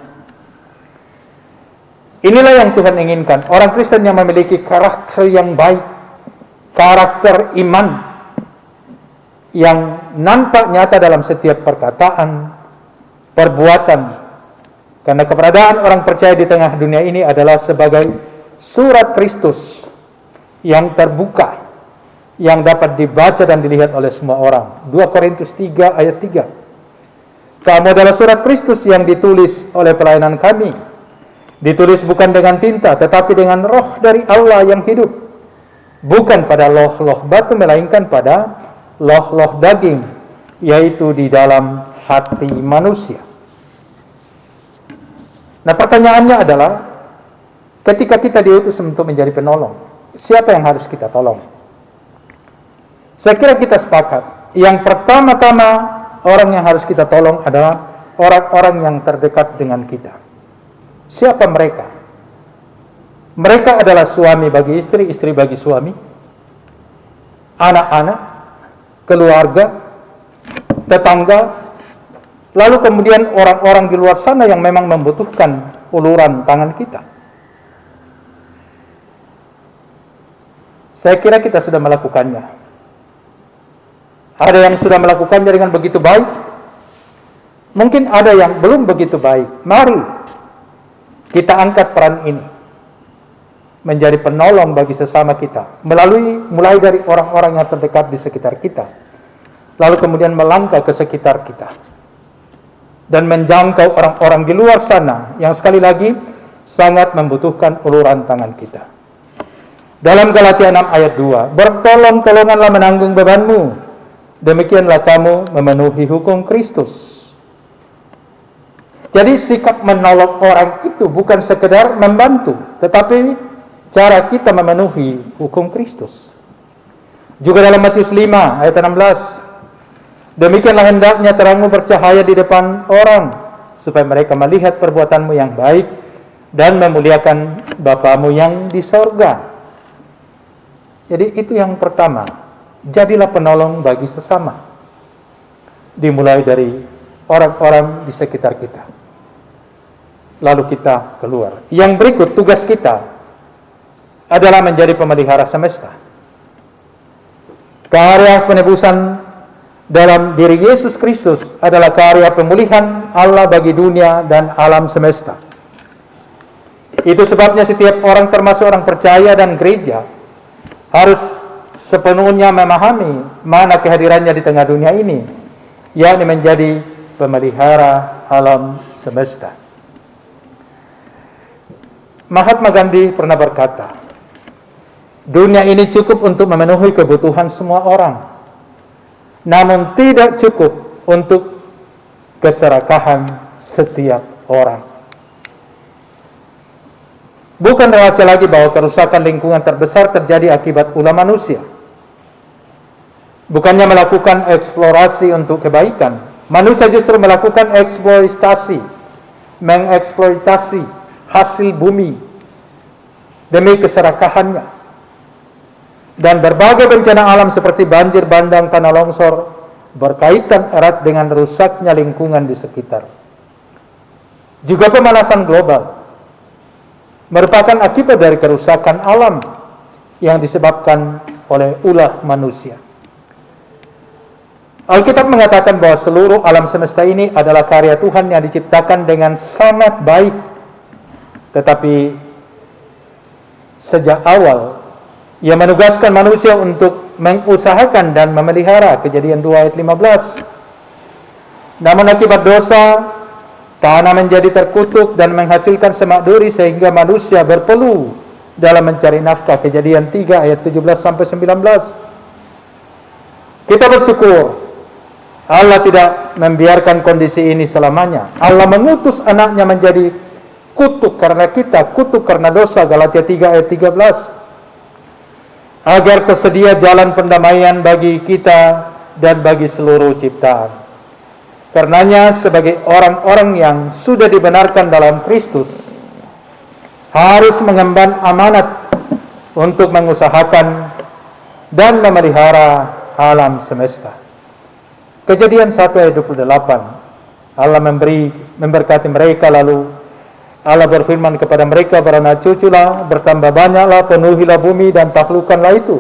Inilah yang Tuhan inginkan, orang Kristen yang memiliki karakter yang baik, karakter iman yang nampak nyata dalam setiap perkataan, perbuatan. Karena keberadaan orang percaya di tengah dunia ini adalah sebagai surat Kristus yang terbuka, yang dapat dibaca dan dilihat oleh semua orang. 2 Korintus 3 ayat 3. Kamu adalah surat Kristus yang ditulis oleh pelayanan kami. Ditulis bukan dengan tinta, tetapi dengan roh dari Allah yang hidup. Bukan pada loh-loh batu, melainkan pada loh-loh daging, yaitu di dalam hati manusia. Nah, pertanyaannya adalah, ketika kita diutus untuk menjadi penolong, siapa yang harus kita tolong? Saya kira kita sepakat, yang pertama-tama orang yang harus kita tolong adalah orang-orang yang terdekat dengan kita. Siapa mereka? Mereka adalah suami bagi istri, istri bagi suami, anak-anak, keluarga, tetangga, lalu kemudian orang-orang di luar sana yang memang membutuhkan uluran tangan kita. Saya kira kita sudah melakukannya. Ada yang sudah melakukannya dengan begitu baik, mungkin ada yang belum begitu baik. Mari kita angkat peran ini menjadi penolong bagi sesama kita, mulai dari orang-orang yang terdekat di sekitar kita, lalu kemudian melangkah ke sekitar kita dan menjangkau orang-orang di luar sana yang sekali lagi sangat membutuhkan uluran tangan kita. Dalam Galatia 6 ayat 2, "Bertolong-tolonganlah menanggung bebanmu, demikianlah kamu memenuhi hukum Kristus." Jadi sikap menolong orang itu bukan sekedar membantu, tetapi cara kita memenuhi hukum Kristus. Juga dalam Matius 5 ayat 16, "Demikianlah hendaknya terangmu bercahaya di depan orang, supaya mereka melihat perbuatanmu yang baik dan memuliakan Bapamu yang di sorga." Jadi itu yang pertama, jadilah penolong bagi sesama. Dimulai dari orang-orang di sekitar kita, lalu kita keluar. Yang berikut, tugas kita adalah menjadi pemelihara semesta. Karya penebusan dalam diri Yesus Kristus adalah karya pemulihan Allah bagi dunia dan alam semesta. Itu sebabnya setiap orang, termasuk orang percaya dan gereja, harus sepenuhnya memahami mana kehadirannya di tengah dunia ini, yakni menjadi pemelihara alam semesta. Mahatma Gandhi pernah berkata, dunia ini cukup untuk memenuhi kebutuhan semua orang, namun tidak cukup untuk keserakahan setiap orang. Bukan rahasia lagi bahwa kerusakan lingkungan terbesar terjadi akibat ulah manusia. Bukannya melakukan eksplorasi untuk kebaikan, manusia justru melakukan eksploitasi, mengeksploitasi hasil bumi demi keserakahannya. Dan berbagai bencana alam seperti banjir bandang, tanah longsor berkaitan erat dengan rusaknya lingkungan di sekitar. Juga pemanasan global merupakan akibat dari kerusakan alam yang disebabkan oleh ulah manusia. Alkitab mengatakan bahwa seluruh alam semesta ini adalah karya Tuhan yang diciptakan dengan sangat baik. Tetapi sejak awal Ia menugaskan manusia untuk mengusahakan dan memelihara, Kejadian 2 ayat 15. Namun akibat dosa, tanah menjadi terkutuk dan menghasilkan semak duri sehingga manusia berpeluh dalam mencari nafkah, Kejadian 3 ayat 17-19. Kita bersyukur Allah tidak membiarkan kondisi ini selamanya. Allah mengutus anaknya menjadi kutuk karena kita, kutuk karena dosa, Galatia 3 ayat 13. Agar tersedia jalan pendamaian bagi kita dan bagi seluruh ciptaan. Karenanya sebagai orang-orang yang sudah dibenarkan dalam Kristus, harus mengemban amanat untuk mengusahakan dan memelihara alam semesta. Kejadian 1 ayat 28, Allah memberkati mereka, lalu Allah berfirman kepada mereka, beranak cuculah, bertambah banyaklah, penuhilah bumi dan taklukkanlah itu.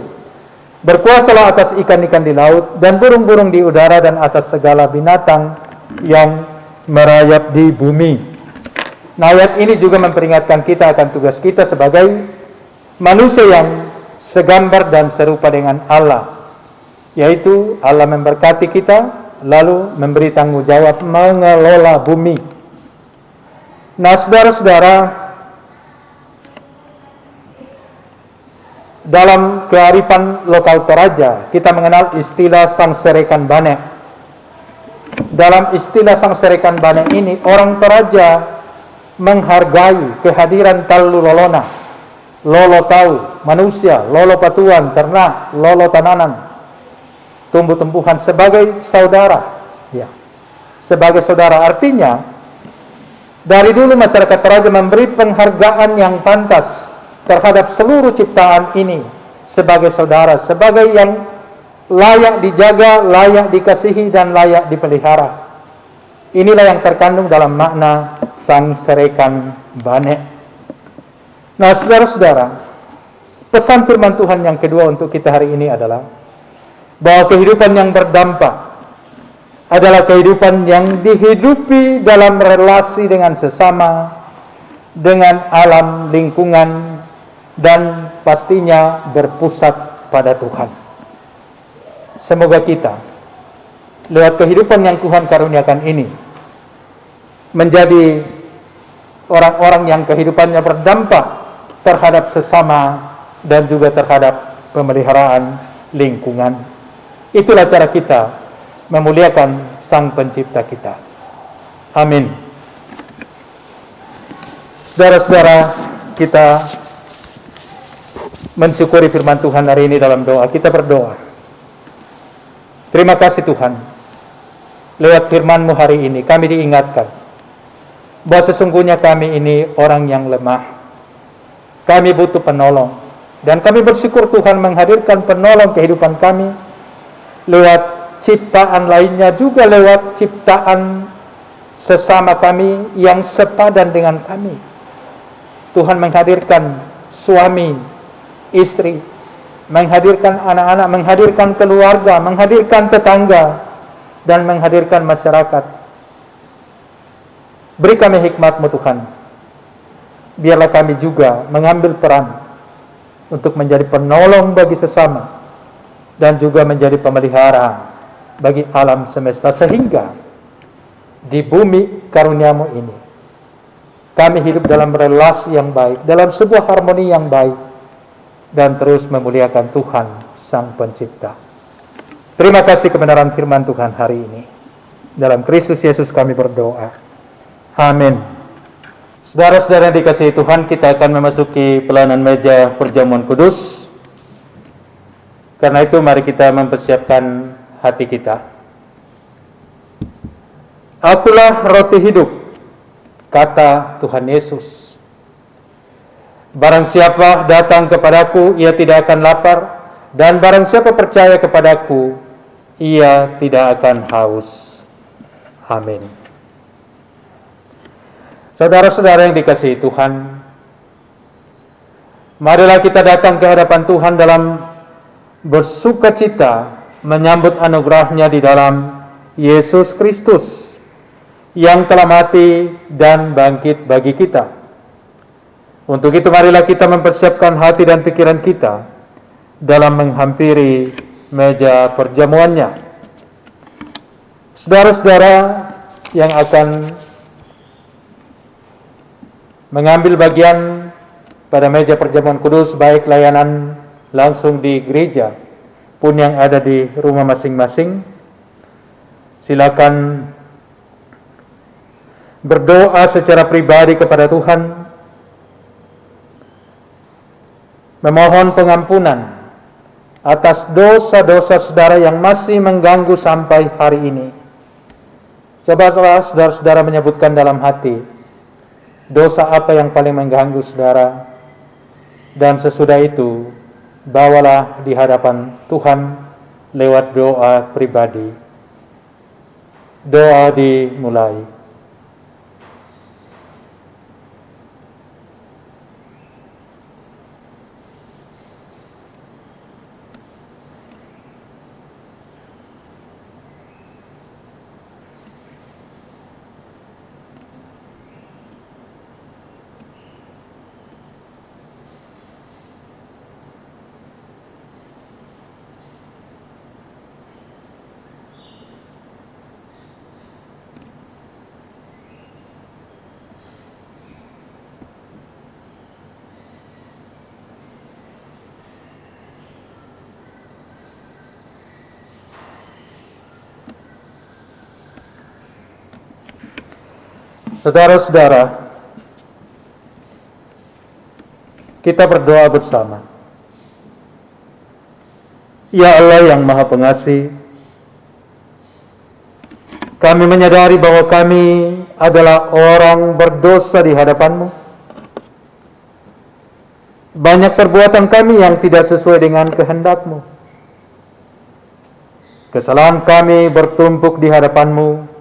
Berkuasalah atas ikan-ikan di laut dan burung-burung di udara dan atas segala binatang yang merayap di bumi. Nah, ayat ini juga memperingatkan kita akan tugas kita sebagai manusia yang segambar dan serupa dengan Allah, yaitu Allah memberkati kita, lalu memberi tanggung jawab mengelola bumi. Nah, saudara-saudara, dalam kearifan lokal Toraja, kita mengenal istilah Sangserekan Bane. Dalam istilah Sangserekan Bane ini, orang Toraja menghargai kehadiran Tallu Lolona, lolo tahu, manusia, lolo patuan, ternak, lolo tananan, tumbuh-tumbuhan sebagai saudara. Ya, sebagai saudara, artinya dari dulu masyarakat Toraja memberi penghargaan yang pantas terhadap seluruh ciptaan ini sebagai saudara, sebagai yang layak dijaga, layak dikasihi, dan layak dipelihara. Inilah yang terkandung dalam makna Sangserekan Bane. Nah, saudara-saudara, pesan firman Tuhan yang kedua untuk kita hari ini adalah bahwa kehidupan yang berdampak adalah kehidupan yang dihidupi dalam relasi dengan sesama, dengan alam lingkungan, dan pastinya berpusat pada Tuhan. Semoga kita, lewat kehidupan yang Tuhan karuniakan ini, menjadi orang-orang yang kehidupannya berdampak terhadap sesama dan juga terhadap pemeliharaan lingkungan. Itulah cara kita memuliakan Sang Pencipta kita. Amin. Saudara-saudara, kita mensyukuri firman Tuhan hari ini dalam doa. Kita berdoa. Terima kasih Tuhan. Lewat firman-Mu hari ini kami diingatkan bahwa sesungguhnya kami ini orang yang lemah. Kami butuh penolong. Dan kami bersyukur Tuhan menghadirkan penolong kehidupan kami lewat ciptaan lainnya, juga lewat ciptaan sesama kami yang sepadan dengan kami. Tuhan menghadirkan suami, istri, menghadirkan anak-anak, menghadirkan keluarga, menghadirkan tetangga, dan menghadirkan masyarakat. Beri kami hikmat-Mu Tuhan. Biarlah kami juga mengambil peran untuk menjadi penolong bagi sesama dan juga menjadi pemelihara bagi alam semesta, sehingga di bumi karunia-Mu ini kami hidup dalam relasi yang baik, dalam sebuah harmoni yang baik, dan terus memuliakan Tuhan Sang Pencipta. Terima kasih kebenaran firman Tuhan hari ini. Dalam Kristus Yesus kami berdoa. Amin. Saudara-saudara yang dikasihi Tuhan, kita akan memasuki pelayanan meja perjamuan kudus. Karena itu mari kita mempersiapkan hati kita. Akulah roti hidup, kata Tuhan Yesus. Barang siapa datang kepadaku, ia tidak akan lapar, dan barang siapa percaya kepadaku, ia tidak akan haus. Amin. Saudara-saudara yang dikasihi Tuhan, marilah kita datang ke hadapan Tuhan dalam bersukacita menyambut anugerah-Nya di dalam Yesus Kristus yang telah mati dan bangkit bagi kita. Untuk itu marilah kita mempersiapkan hati dan pikiran kita dalam menghampiri meja perjamuannya. Saudara-saudara yang akan mengambil bagian pada meja perjamuan kudus, baik layanan langsung di gereja pun yang ada di rumah masing-masing, silakan berdoa secara pribadi kepada Tuhan, memohon pengampunan atas dosa-dosa saudara yang masih mengganggu sampai hari ini. Coba saudara-saudara menyebutkan dalam hati, dosa apa yang paling mengganggu saudara, dan sesudah itu bawalah di hadapan Tuhan lewat doa pribadi. Doa dimulai. Saudara-saudara, kita berdoa bersama. Ya Allah yang Maha Pengasih, kami menyadari bahwa kami adalah orang berdosa di hadapan-Mu. Banyak perbuatan kami yang tidak sesuai dengan kehendak-Mu. Kesalahan kami bertumpuk di hadapan-Mu.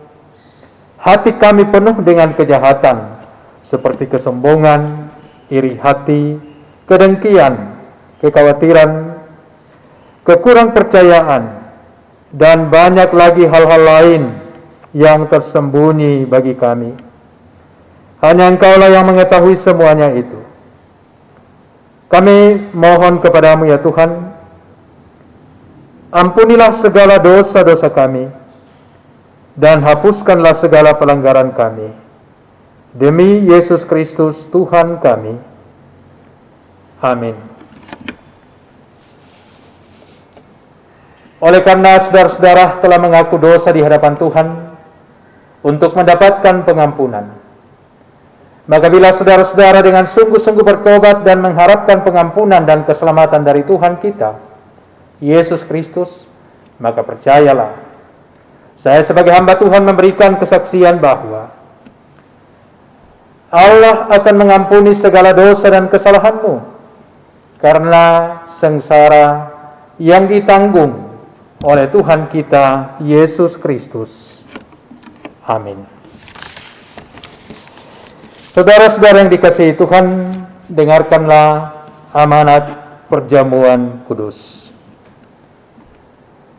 Hati kami penuh dengan kejahatan, seperti kesombongan, iri hati, kedengkian, kekhawatiran, kekurang percayaan, dan banyak lagi hal-hal lain yang tersembunyi bagi kami. Hanya Engkaulah yang mengetahui semuanya itu. Kami mohon kepadamu ya Tuhan, ampunilah segala dosa-dosa kami, dan hapuskanlah segala pelanggaran kami. Demi Yesus Kristus Tuhan kami. Amin. Oleh karena saudara-saudara telah mengaku dosa di hadapan Tuhan untuk mendapatkan pengampunan, maka bila saudara-saudara dengan sungguh-sungguh bertobat dan mengharapkan pengampunan dan keselamatan dari Tuhan kita, Yesus Kristus, maka percayalah, saya sebagai hamba Tuhan memberikan kesaksian bahwa Allah akan mengampuni segala dosa dan kesalahanmu karena sengsara yang ditanggung oleh Tuhan kita Yesus Kristus. Amin. Saudara-saudara yang dikasihi Tuhan, dengarkanlah amanat perjamuan kudus.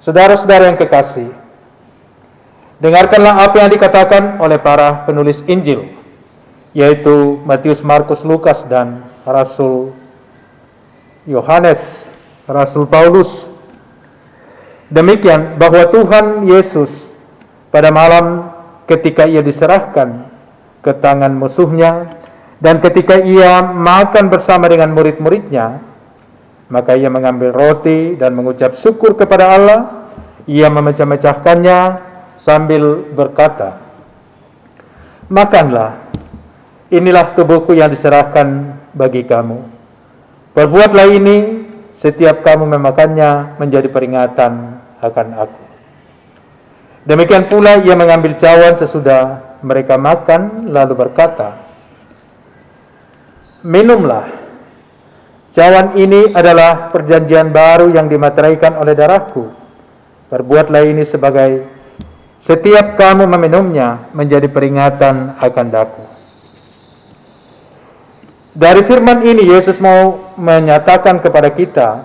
Saudara-saudara yang kekasih, dengarkanlah apa yang dikatakan oleh para penulis Injil, yaitu Matius, Markus, Lukas, dan Rasul Yohanes, Rasul Paulus. Demikian bahwa Tuhan Yesus pada malam ketika ia diserahkan ke tangan musuhnya dan ketika ia makan bersama dengan murid-muridnya, maka ia mengambil roti dan mengucap syukur kepada Allah. Ia memecah-mecahkannya sambil berkata, "Makanlah, inilah tubuhku yang diserahkan bagi kamu. Perbuatlah ini setiap kamu memakannya menjadi peringatan akan aku. Demikian pula ia mengambil cawan sesudah mereka makan, lalu berkata, minumlah, cawan ini adalah perjanjian baru yang dimateraikan oleh darahku. Perbuatlah ini sebagai setiap kamu meminumnya menjadi peringatan akan aku. Dari firman ini Yesus mau menyatakan kepada kita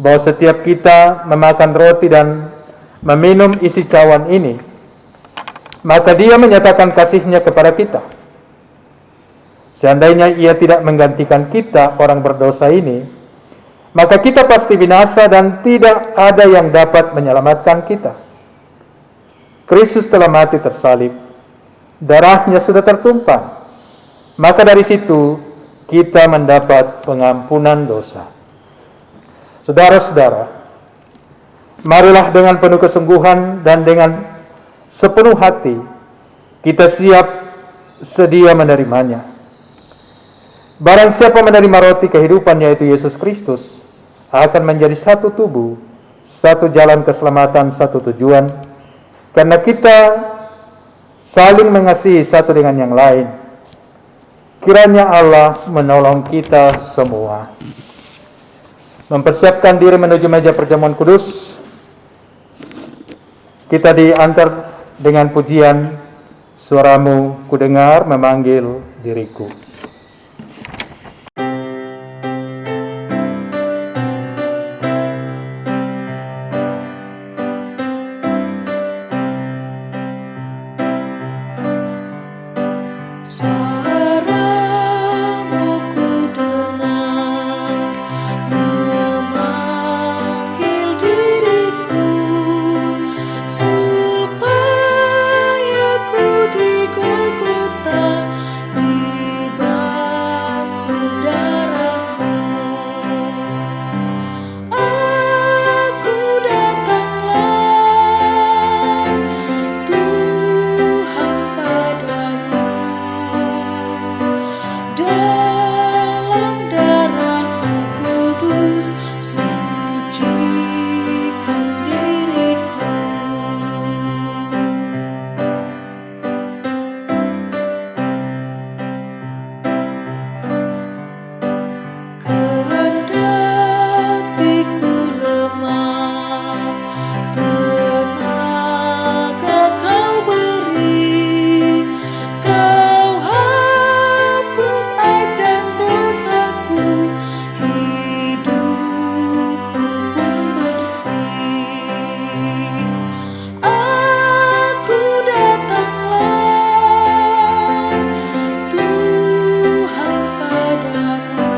bahwa setiap kita memakan roti dan meminum isi cawan ini, maka dia menyatakan kasih-Nya kepada kita. Seandainya ia tidak menggantikan kita orang berdosa ini, maka kita pasti binasa dan tidak ada yang dapat menyelamatkan kita. Kristus telah mati tersalib, darah-Nya sudah tertumpah, maka dari situ kita mendapat pengampunan dosa. Saudara-saudara, marilah dengan penuh kesungguhan dan dengan sepenuh hati kita siap sedia menerimanya. Barang siapa menerima roti kehidupan, yaitu Yesus Kristus, akan menjadi satu tubuh, satu jalan keselamatan, satu tujuan, karena kita saling mengasihi satu dengan yang lain. Kiranya Allah menolong kita semua. Mempersiapkan diri menuju meja perjamuan kudus, kita diantar dengan pujian suaramu kudengar memanggil diriku. Suaramu kudengar memanggil diriku, supaya ku di Golgota dibasuh darah-Mu. Aku datanglah Tuhan padamu, dalam darah-Mu kudus sucikan diriku. Kendati ku lemah, tenaga Kau beri, Kau hapus aib dan dosaku, hidupku pun bersih. Aku datanglah Tuhan padamu,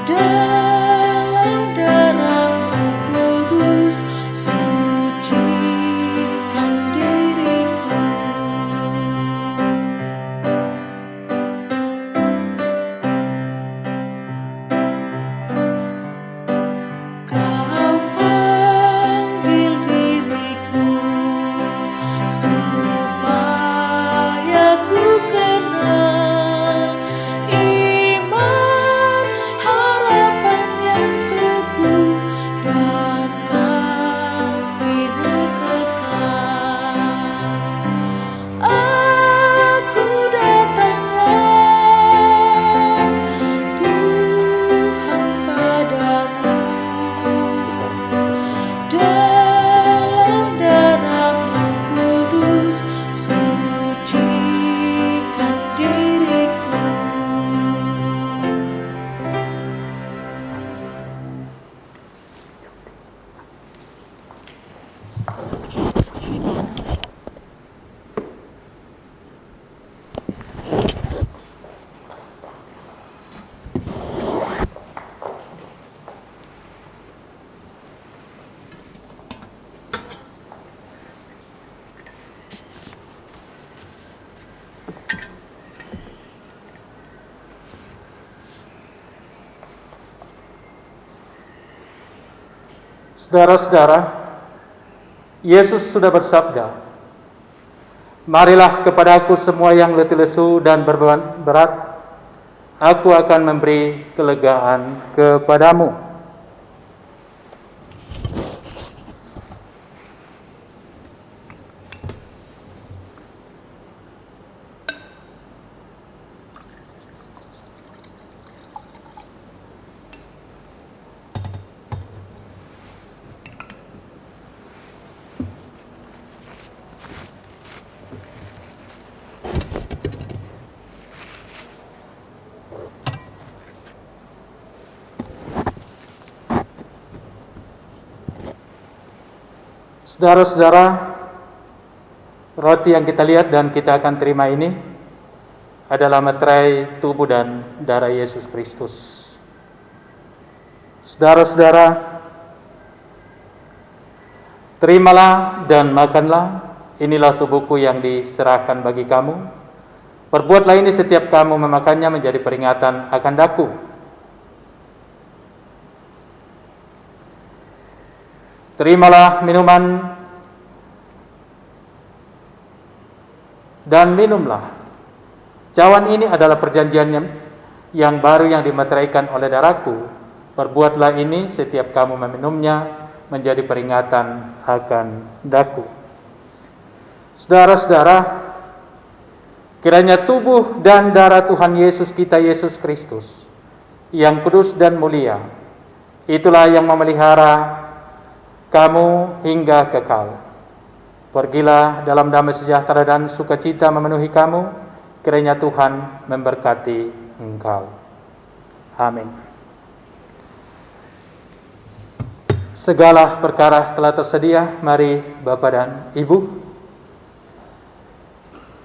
dalam darah-Mu kudus sucikan diriku. Kau panggil diriku supaya ku kenal iman, harapan yang teguh, dan kasih-Mu kekal. Aku datanglah Tuhan padamu, dalam darah-Mu kudus sucikan diriku. Saudara-saudara, Yesus sudah bersabda Marilah kepadaku semua yang letih lesu dan berbeban berat, aku akan memberi kelegaan kepadamu. Saudara-saudara, roti yang kita lihat dan kita akan terima ini adalah materai tubuh dan darah Yesus Kristus. Saudara-saudara, terimalah dan makanlah, inilah tubuhku yang diserahkan bagi kamu. Perbuatlah ini setiap kamu memakannya menjadi peringatan akan daku. Terimalah minuman dan minumlah. Cawan ini adalah perjanjian yang baru yang dimeteraikan oleh darahku. Perbuatlah ini setiap kamu meminumnya menjadi peringatan akan daku. Saudara-saudara, kiranya tubuh dan darah Tuhan Yesus kita Yesus Kristus yang kudus dan mulia, itulah yang memelihara kamu hingga kekal. Pergilah dalam damai sejahtera dan sukacita memenuhi kamu. Kiranya Tuhan memberkati engkau. Amin. Segala perkara telah tersedia. Mari Bapak dan Ibu,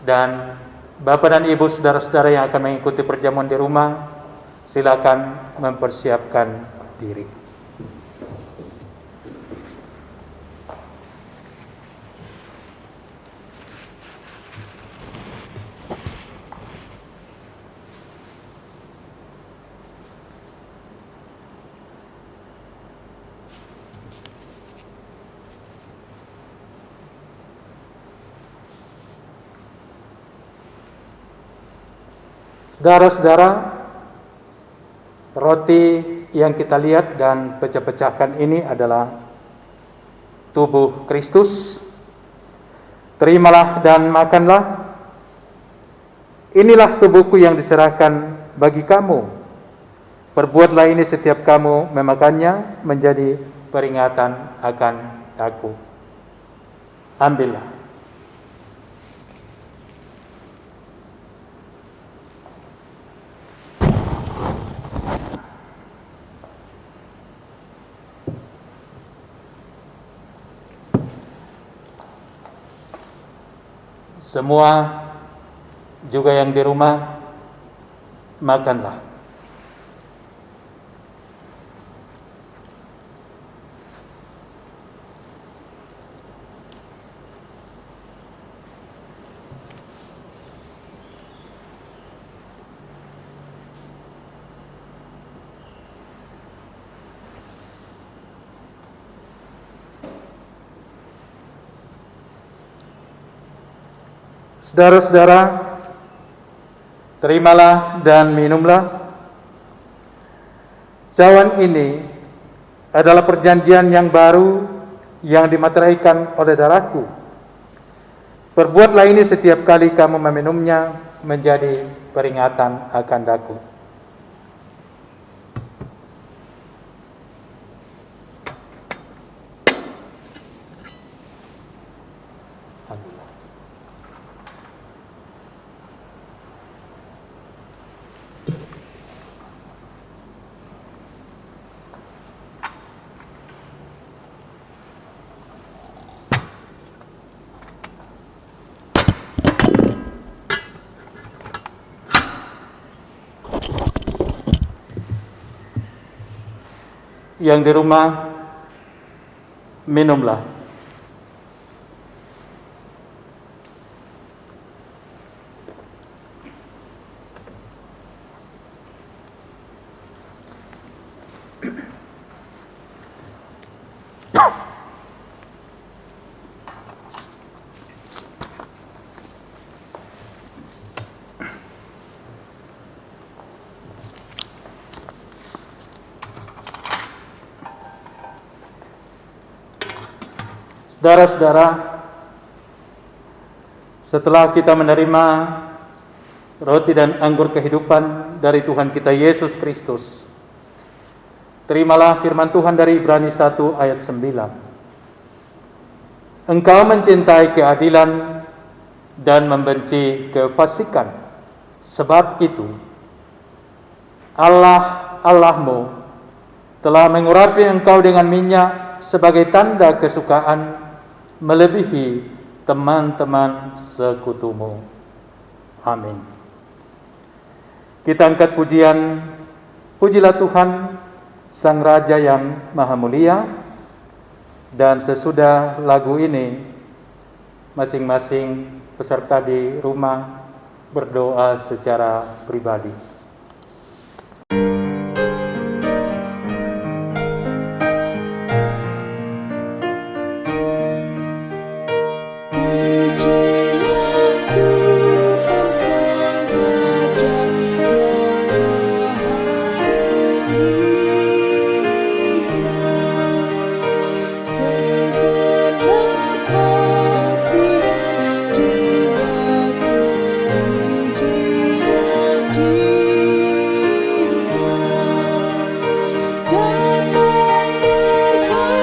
dan Bapak dan Ibu saudara-saudara yang akan mengikuti perjamuan di rumah, silakan mempersiapkan diri. Saudara-saudara, roti yang kita lihat dan pecah-pecahkan ini adalah tubuh Kristus. Terimalah dan makanlah. Inilah tubuhku yang diserahkan bagi kamu. Perbuatlah ini setiap kamu memakannya menjadi peringatan akan aku. Ambillah. Semua juga yang di rumah, makanlah. Saudara-saudara, terimalah dan minumlah. Cawan ini adalah perjanjian yang baru yang dimateraikan oleh darahku. Perbuatlah ini setiap kali kamu meminumnya menjadi peringatan akan daku. Yang di rumah, minumlah. Saudara-saudara, setelah kita menerima roti dan anggur kehidupan dari Tuhan kita Yesus Kristus, terimalah firman Tuhan dari Ibrani 1 ayat 9. Engkau mencintai keadilan dan membenci kefasikan. Sebab itu Allahmu telah mengurapi engkau dengan minyak sebagai tanda kesukaan melebihi teman-teman sekutumu. Amin. Kita angkat pujian, pujilah Tuhan Sang Raja yang Maha Mulia. Dan sesudah lagu ini, masing-masing peserta di rumah berdoa secara pribadi. Pujilah Tuhan Sang Raja yang Maha Mulia. Segenap hati dan jiwaku pujilah Dia. Datang berkah,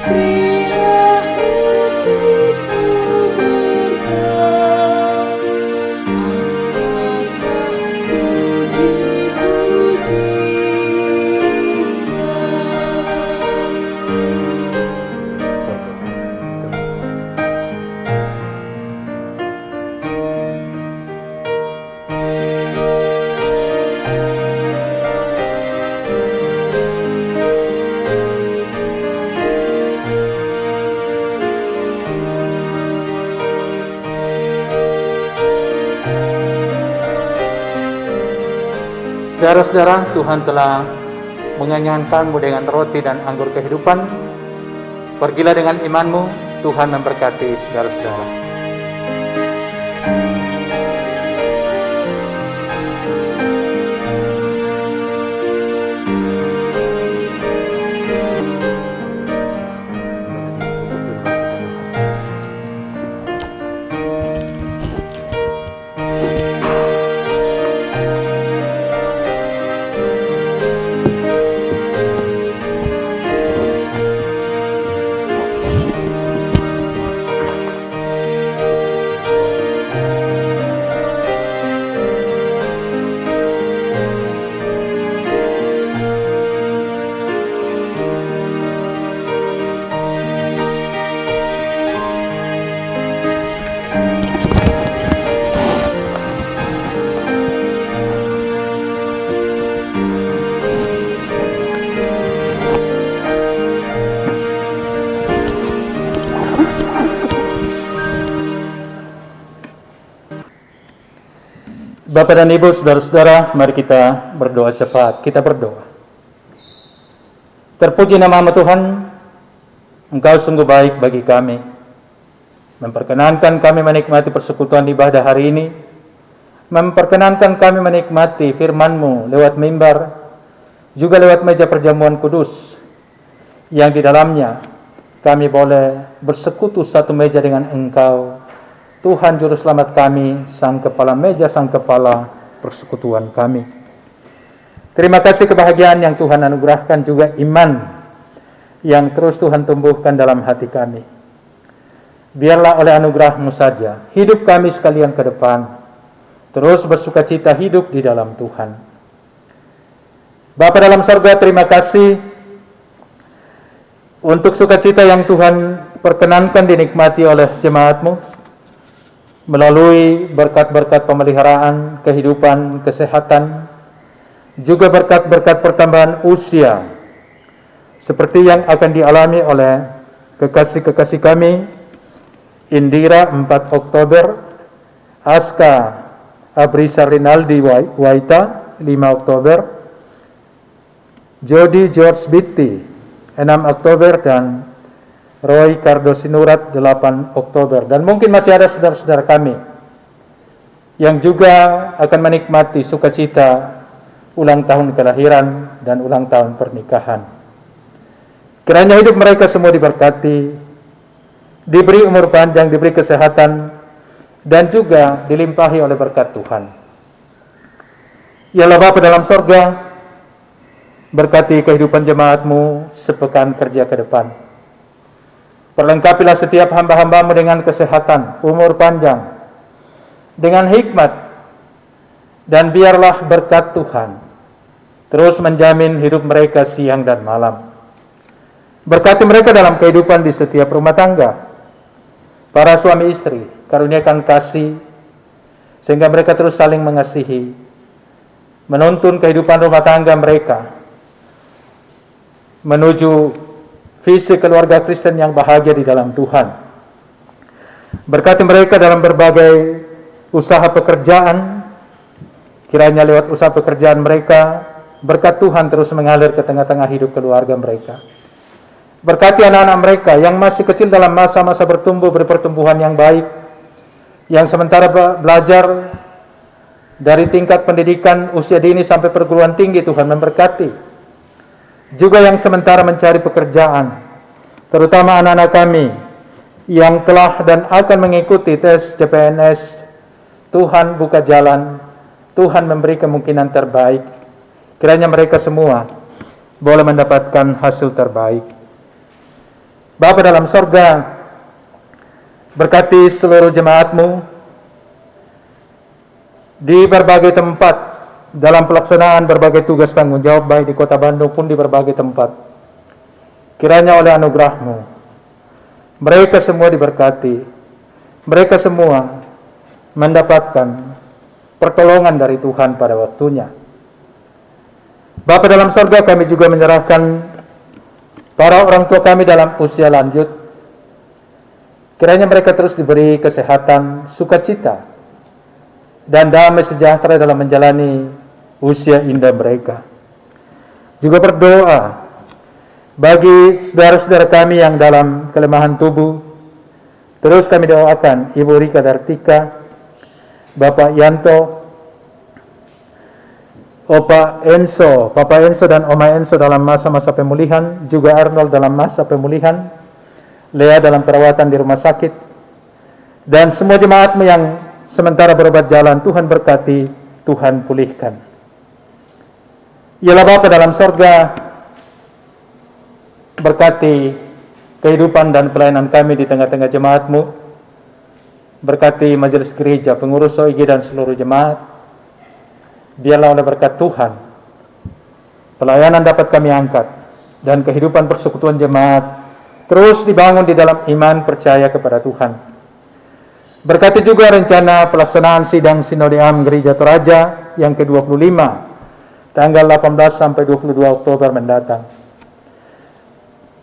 berilah musikmu berkah, angkatlah puji-pujian. Saudara-saudara, Tuhan telah mengenyangkanmu dengan roti dan anggur kehidupan. Pergilah dengan imanmu, Tuhan memberkati saudara-saudara. Bapak dan Ibu, saudara-saudara, mari kita berdoa syafaat. Kita berdoa. Terpuji nama Tuhan, Engkau sungguh baik bagi kami, memperkenankan kami menikmati persekutuan ibadah hari ini, memperkenankan kami menikmati firman-Mu lewat mimbar, juga lewat meja perjamuan kudus, yang di dalamnya kami boleh bersekutu satu meja dengan Engkau, Tuhan Juru Selamat kami, Sang Kepala Meja, Sang Kepala persekutuan kami. Terima kasih kebahagiaan yang Tuhan anugerahkan, juga iman yang terus Tuhan tumbuhkan dalam hati kami. Biarlah oleh anugerah-Mu saja hidup kami sekalian ke depan terus bersukacita hidup di dalam Tuhan. Bapa dalam sorga, terima kasih untuk sukacita yang Tuhan perkenankan dinikmati oleh jemaat-Mu melalui berkat-berkat pemeliharaan, kehidupan, kesehatan, juga berkat-berkat pertambahan usia, seperti yang akan dialami oleh kekasih-kekasih kami, Indira 4 Oktober, Aska Abrisa Rinaldi Waita 5 Oktober, Jody George Bitti 6 Oktober, dan Roy Kardosinurat 8 Oktober. Dan mungkin masih ada saudara-saudara kami yang juga akan menikmati sukacita ulang tahun kelahiran dan ulang tahun pernikahan. Kiranya hidup mereka semua diberkati, diberi umur panjang, diberi kesehatan, dan juga dilimpahi oleh berkat Tuhan. Ya Allah Bapa dalam sorga, berkati kehidupan jemaat-Mu sepekan kerja ke depan. Perlengkapilah setiap hamba-hamba-Mu dengan kesehatan, umur panjang, dengan hikmat, dan biarlah berkat Tuhan terus menjamin hidup mereka siang dan malam. Berkati mereka dalam kehidupan di setiap rumah tangga. Para suami istri, karuniakan kasih, sehingga mereka terus saling mengasihi, menuntun kehidupan rumah tangga mereka menuju visi keluarga Kristen yang bahagia di dalam Tuhan. Berkati mereka dalam berbagai usaha pekerjaan, kiranya lewat usaha pekerjaan mereka, berkat Tuhan terus mengalir ke tengah-tengah hidup keluarga mereka. Berkati anak-anak mereka yang masih kecil dalam masa-masa bertumbuh, berpertumbuhan yang baik, yang sementara belajar dari tingkat pendidikan usia dini sampai perguruan tinggi, Tuhan memberkati. Juga yang sementara mencari pekerjaan, terutama anak-anak kami yang telah dan akan mengikuti tes CPNS, Tuhan buka jalan, Tuhan memberi kemungkinan terbaik. Kiranya mereka semua boleh mendapatkan hasil terbaik. Bapa dalam sorga, berkati seluruh jemaat-Mu di berbagai tempat dalam pelaksanaan berbagai tugas tanggung jawab, baik di Kota Bandung pun di berbagai tempat. Kiranya oleh anugerah-Mu mereka semua diberkati, mereka semua mendapatkan pertolongan dari Tuhan pada waktunya. Bapa dalam sorga, kami juga menyerahkan para orang tua kami dalam usia lanjut. Kiranya mereka terus diberi kesehatan, sukacita, dan damai sejahtera dalam menjalani usia indah mereka. Juga berdoa bagi saudara-saudara kami yang dalam kelemahan tubuh. Terus kami doakan Ibu Rika Dartika, Bapak Yanto, Opa Enso, Papa Enso dan Oma Enso dalam masa-masa pemulihan, juga Arnold dalam masa pemulihan, Lea dalam perawatan di rumah sakit, dan semua jemaat-Mu yang sementara berobat jalan, Tuhan berkati, Tuhan pulihkan. Yalah Bapa dalam sorga, berkati kehidupan dan pelayanan kami di tengah-tengah jemaat-Mu, berkati majelis gereja, pengurus OIG dan seluruh jemaat. Biarlah oleh berkat Tuhan pelayanan dapat kami angkat, dan kehidupan persekutuan jemaat terus dibangun di dalam iman percaya kepada Tuhan. Berkati juga rencana pelaksanaan sidang Sinode Am Gereja Toraja yang ke-25 tanggal 18 sampai 22 Oktober mendatang.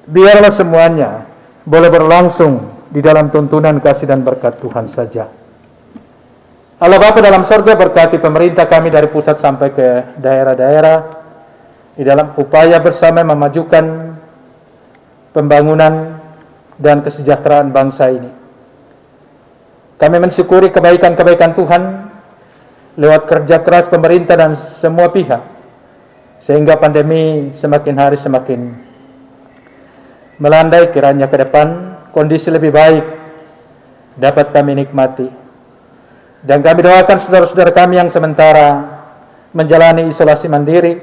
Biarlah semuanya boleh berlangsung di dalam tuntunan kasih dan berkat Tuhan saja. Allah Bapa dalam sorga, berkati pemerintah kami dari pusat sampai ke daerah-daerah di dalam upaya bersama memajukan pembangunan dan kesejahteraan bangsa ini. Kami mensyukuri kebaikan-kebaikan Tuhan lewat kerja keras pemerintah dan semua pihak, sehingga pandemi semakin hari semakin melandai. Kiranya ke depan kondisi lebih baik dapat kami nikmati. Dan kami doakan saudara-saudara kami yang sementara menjalani isolasi mandiri,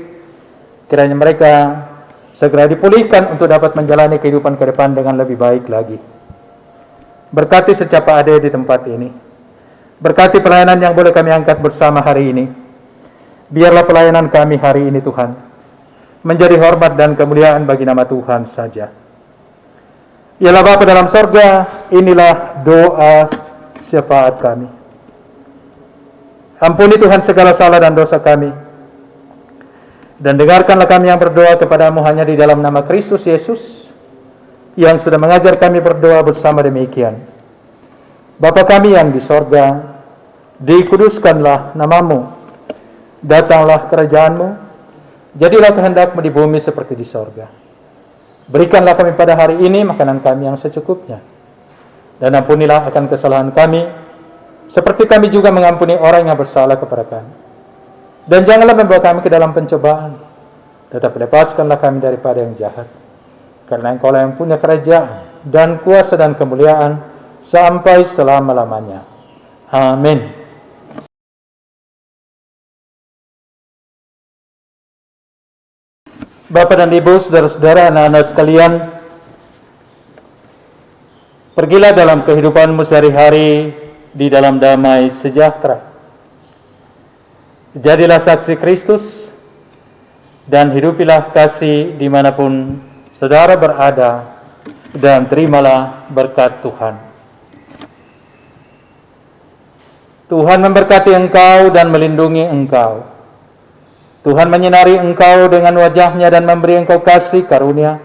kiranya mereka segera dipulihkan untuk dapat menjalani kehidupan ke depan dengan lebih baik lagi. Berkati secapa ada di tempat ini. Berkati pelayanan yang boleh kami angkat bersama hari ini. Biarlah pelayanan kami hari ini Tuhan menjadi hormat dan kemuliaan bagi nama Tuhan saja. Yalah Bapa dalam sorga, inilah doa syafaat kami. Ampuni Tuhan segala salah dan dosa kami, dan dengarkanlah kami yang berdoa kepadamu hanya di dalam nama Kristus Yesus, yang sudah mengajar kami berdoa bersama demikian. Bapa kami yang di sorga, dikuduskanlah namamu, datanglah kerajaanmu, jadilah kehendakmu di bumi seperti di sorga. Berikanlah kami pada hari ini makanan kami yang secukupnya, dan ampunilah akan kesalahan kami, seperti kami juga mengampuni orang yang bersalah kepada kami. Dan janganlah membawa kami ke dalam pencobaan, tetapi lepaskanlah kami daripada yang jahat. karena Engkau yang punya kerajaan dan kuasa dan kemuliaan sampai selama-lamanya. Amin. Bapak dan Ibu, saudara-saudara, anak-anak sekalian, pergilah dalam kehidupanmu sehari-hari di dalam damai sejahtera. Jadilah saksi Kristus dan hidupilah kasih dimanapun saudara berada, dan terimalah berkat Tuhan. Tuhan memberkati engkau dan melindungi engkau. Tuhan menyinari engkau dengan wajah-Nya dan memberi engkau kasih karunia.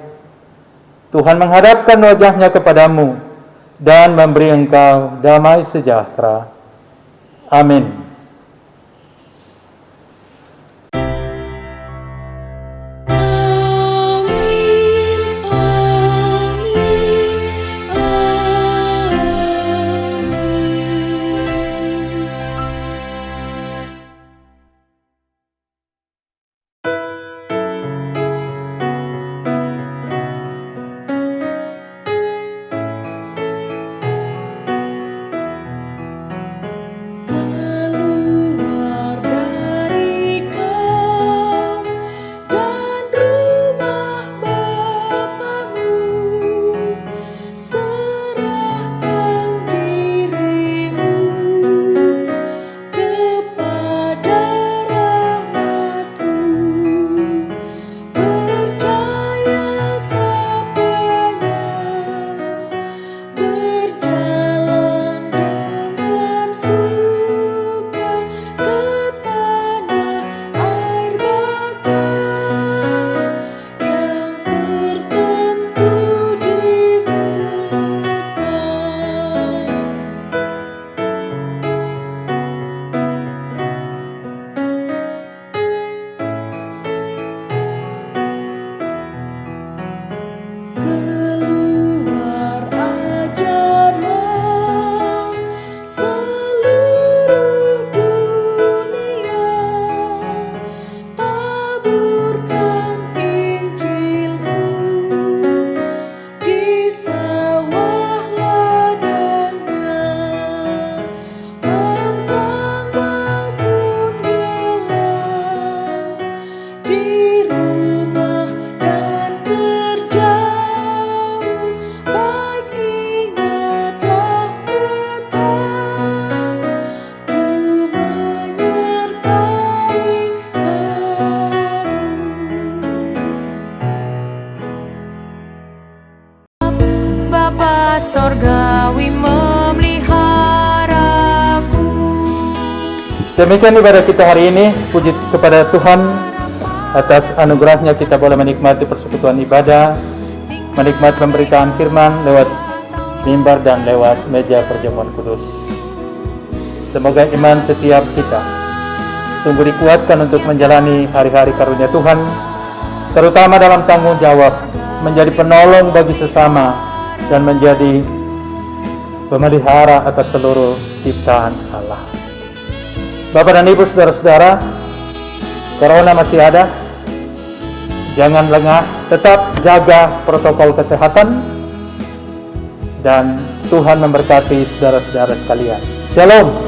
Tuhan menghadapkan wajah-Nya kepadamu dan memberi engkau damai sejahtera. Amin. Keluar dari kau dan rumah Bapamu, serahkan dirimu kepada rahmat-Mu, percaya sabdanya, berjalan dengan suka ke tanah air baka yang tertentu di muka. Keluar ajarlah seluruh dunia, taburkan Injil-Mu di sawah ladangnya, mau terang maupun gelap, di rumah dan kerjamu, baik ingatlah tetap, ku menyertai kamu. Bapa sorgawi memeliharaku. Demikian ibadah kita hari ini. Puji kepada Tuhan atas anugerahnya kita boleh menikmati persekutuan ibadah, menikmati pemberitaan firman lewat mimbar dan lewat meja perjamuan kudus. Semoga iman setiap kita sungguh dikuatkan untuk menjalani hari-hari karunia Tuhan, terutama dalam tanggung jawab menjadi penolong bagi sesama dan menjadi pemelihara atas seluruh ciptaan Allah. Bapak dan Ibu, saudara-saudara, corona masih ada. Jangan lengah, tetap jaga protokol kesehatan, dan Tuhan memberkati saudara-saudara sekalian. Shalom.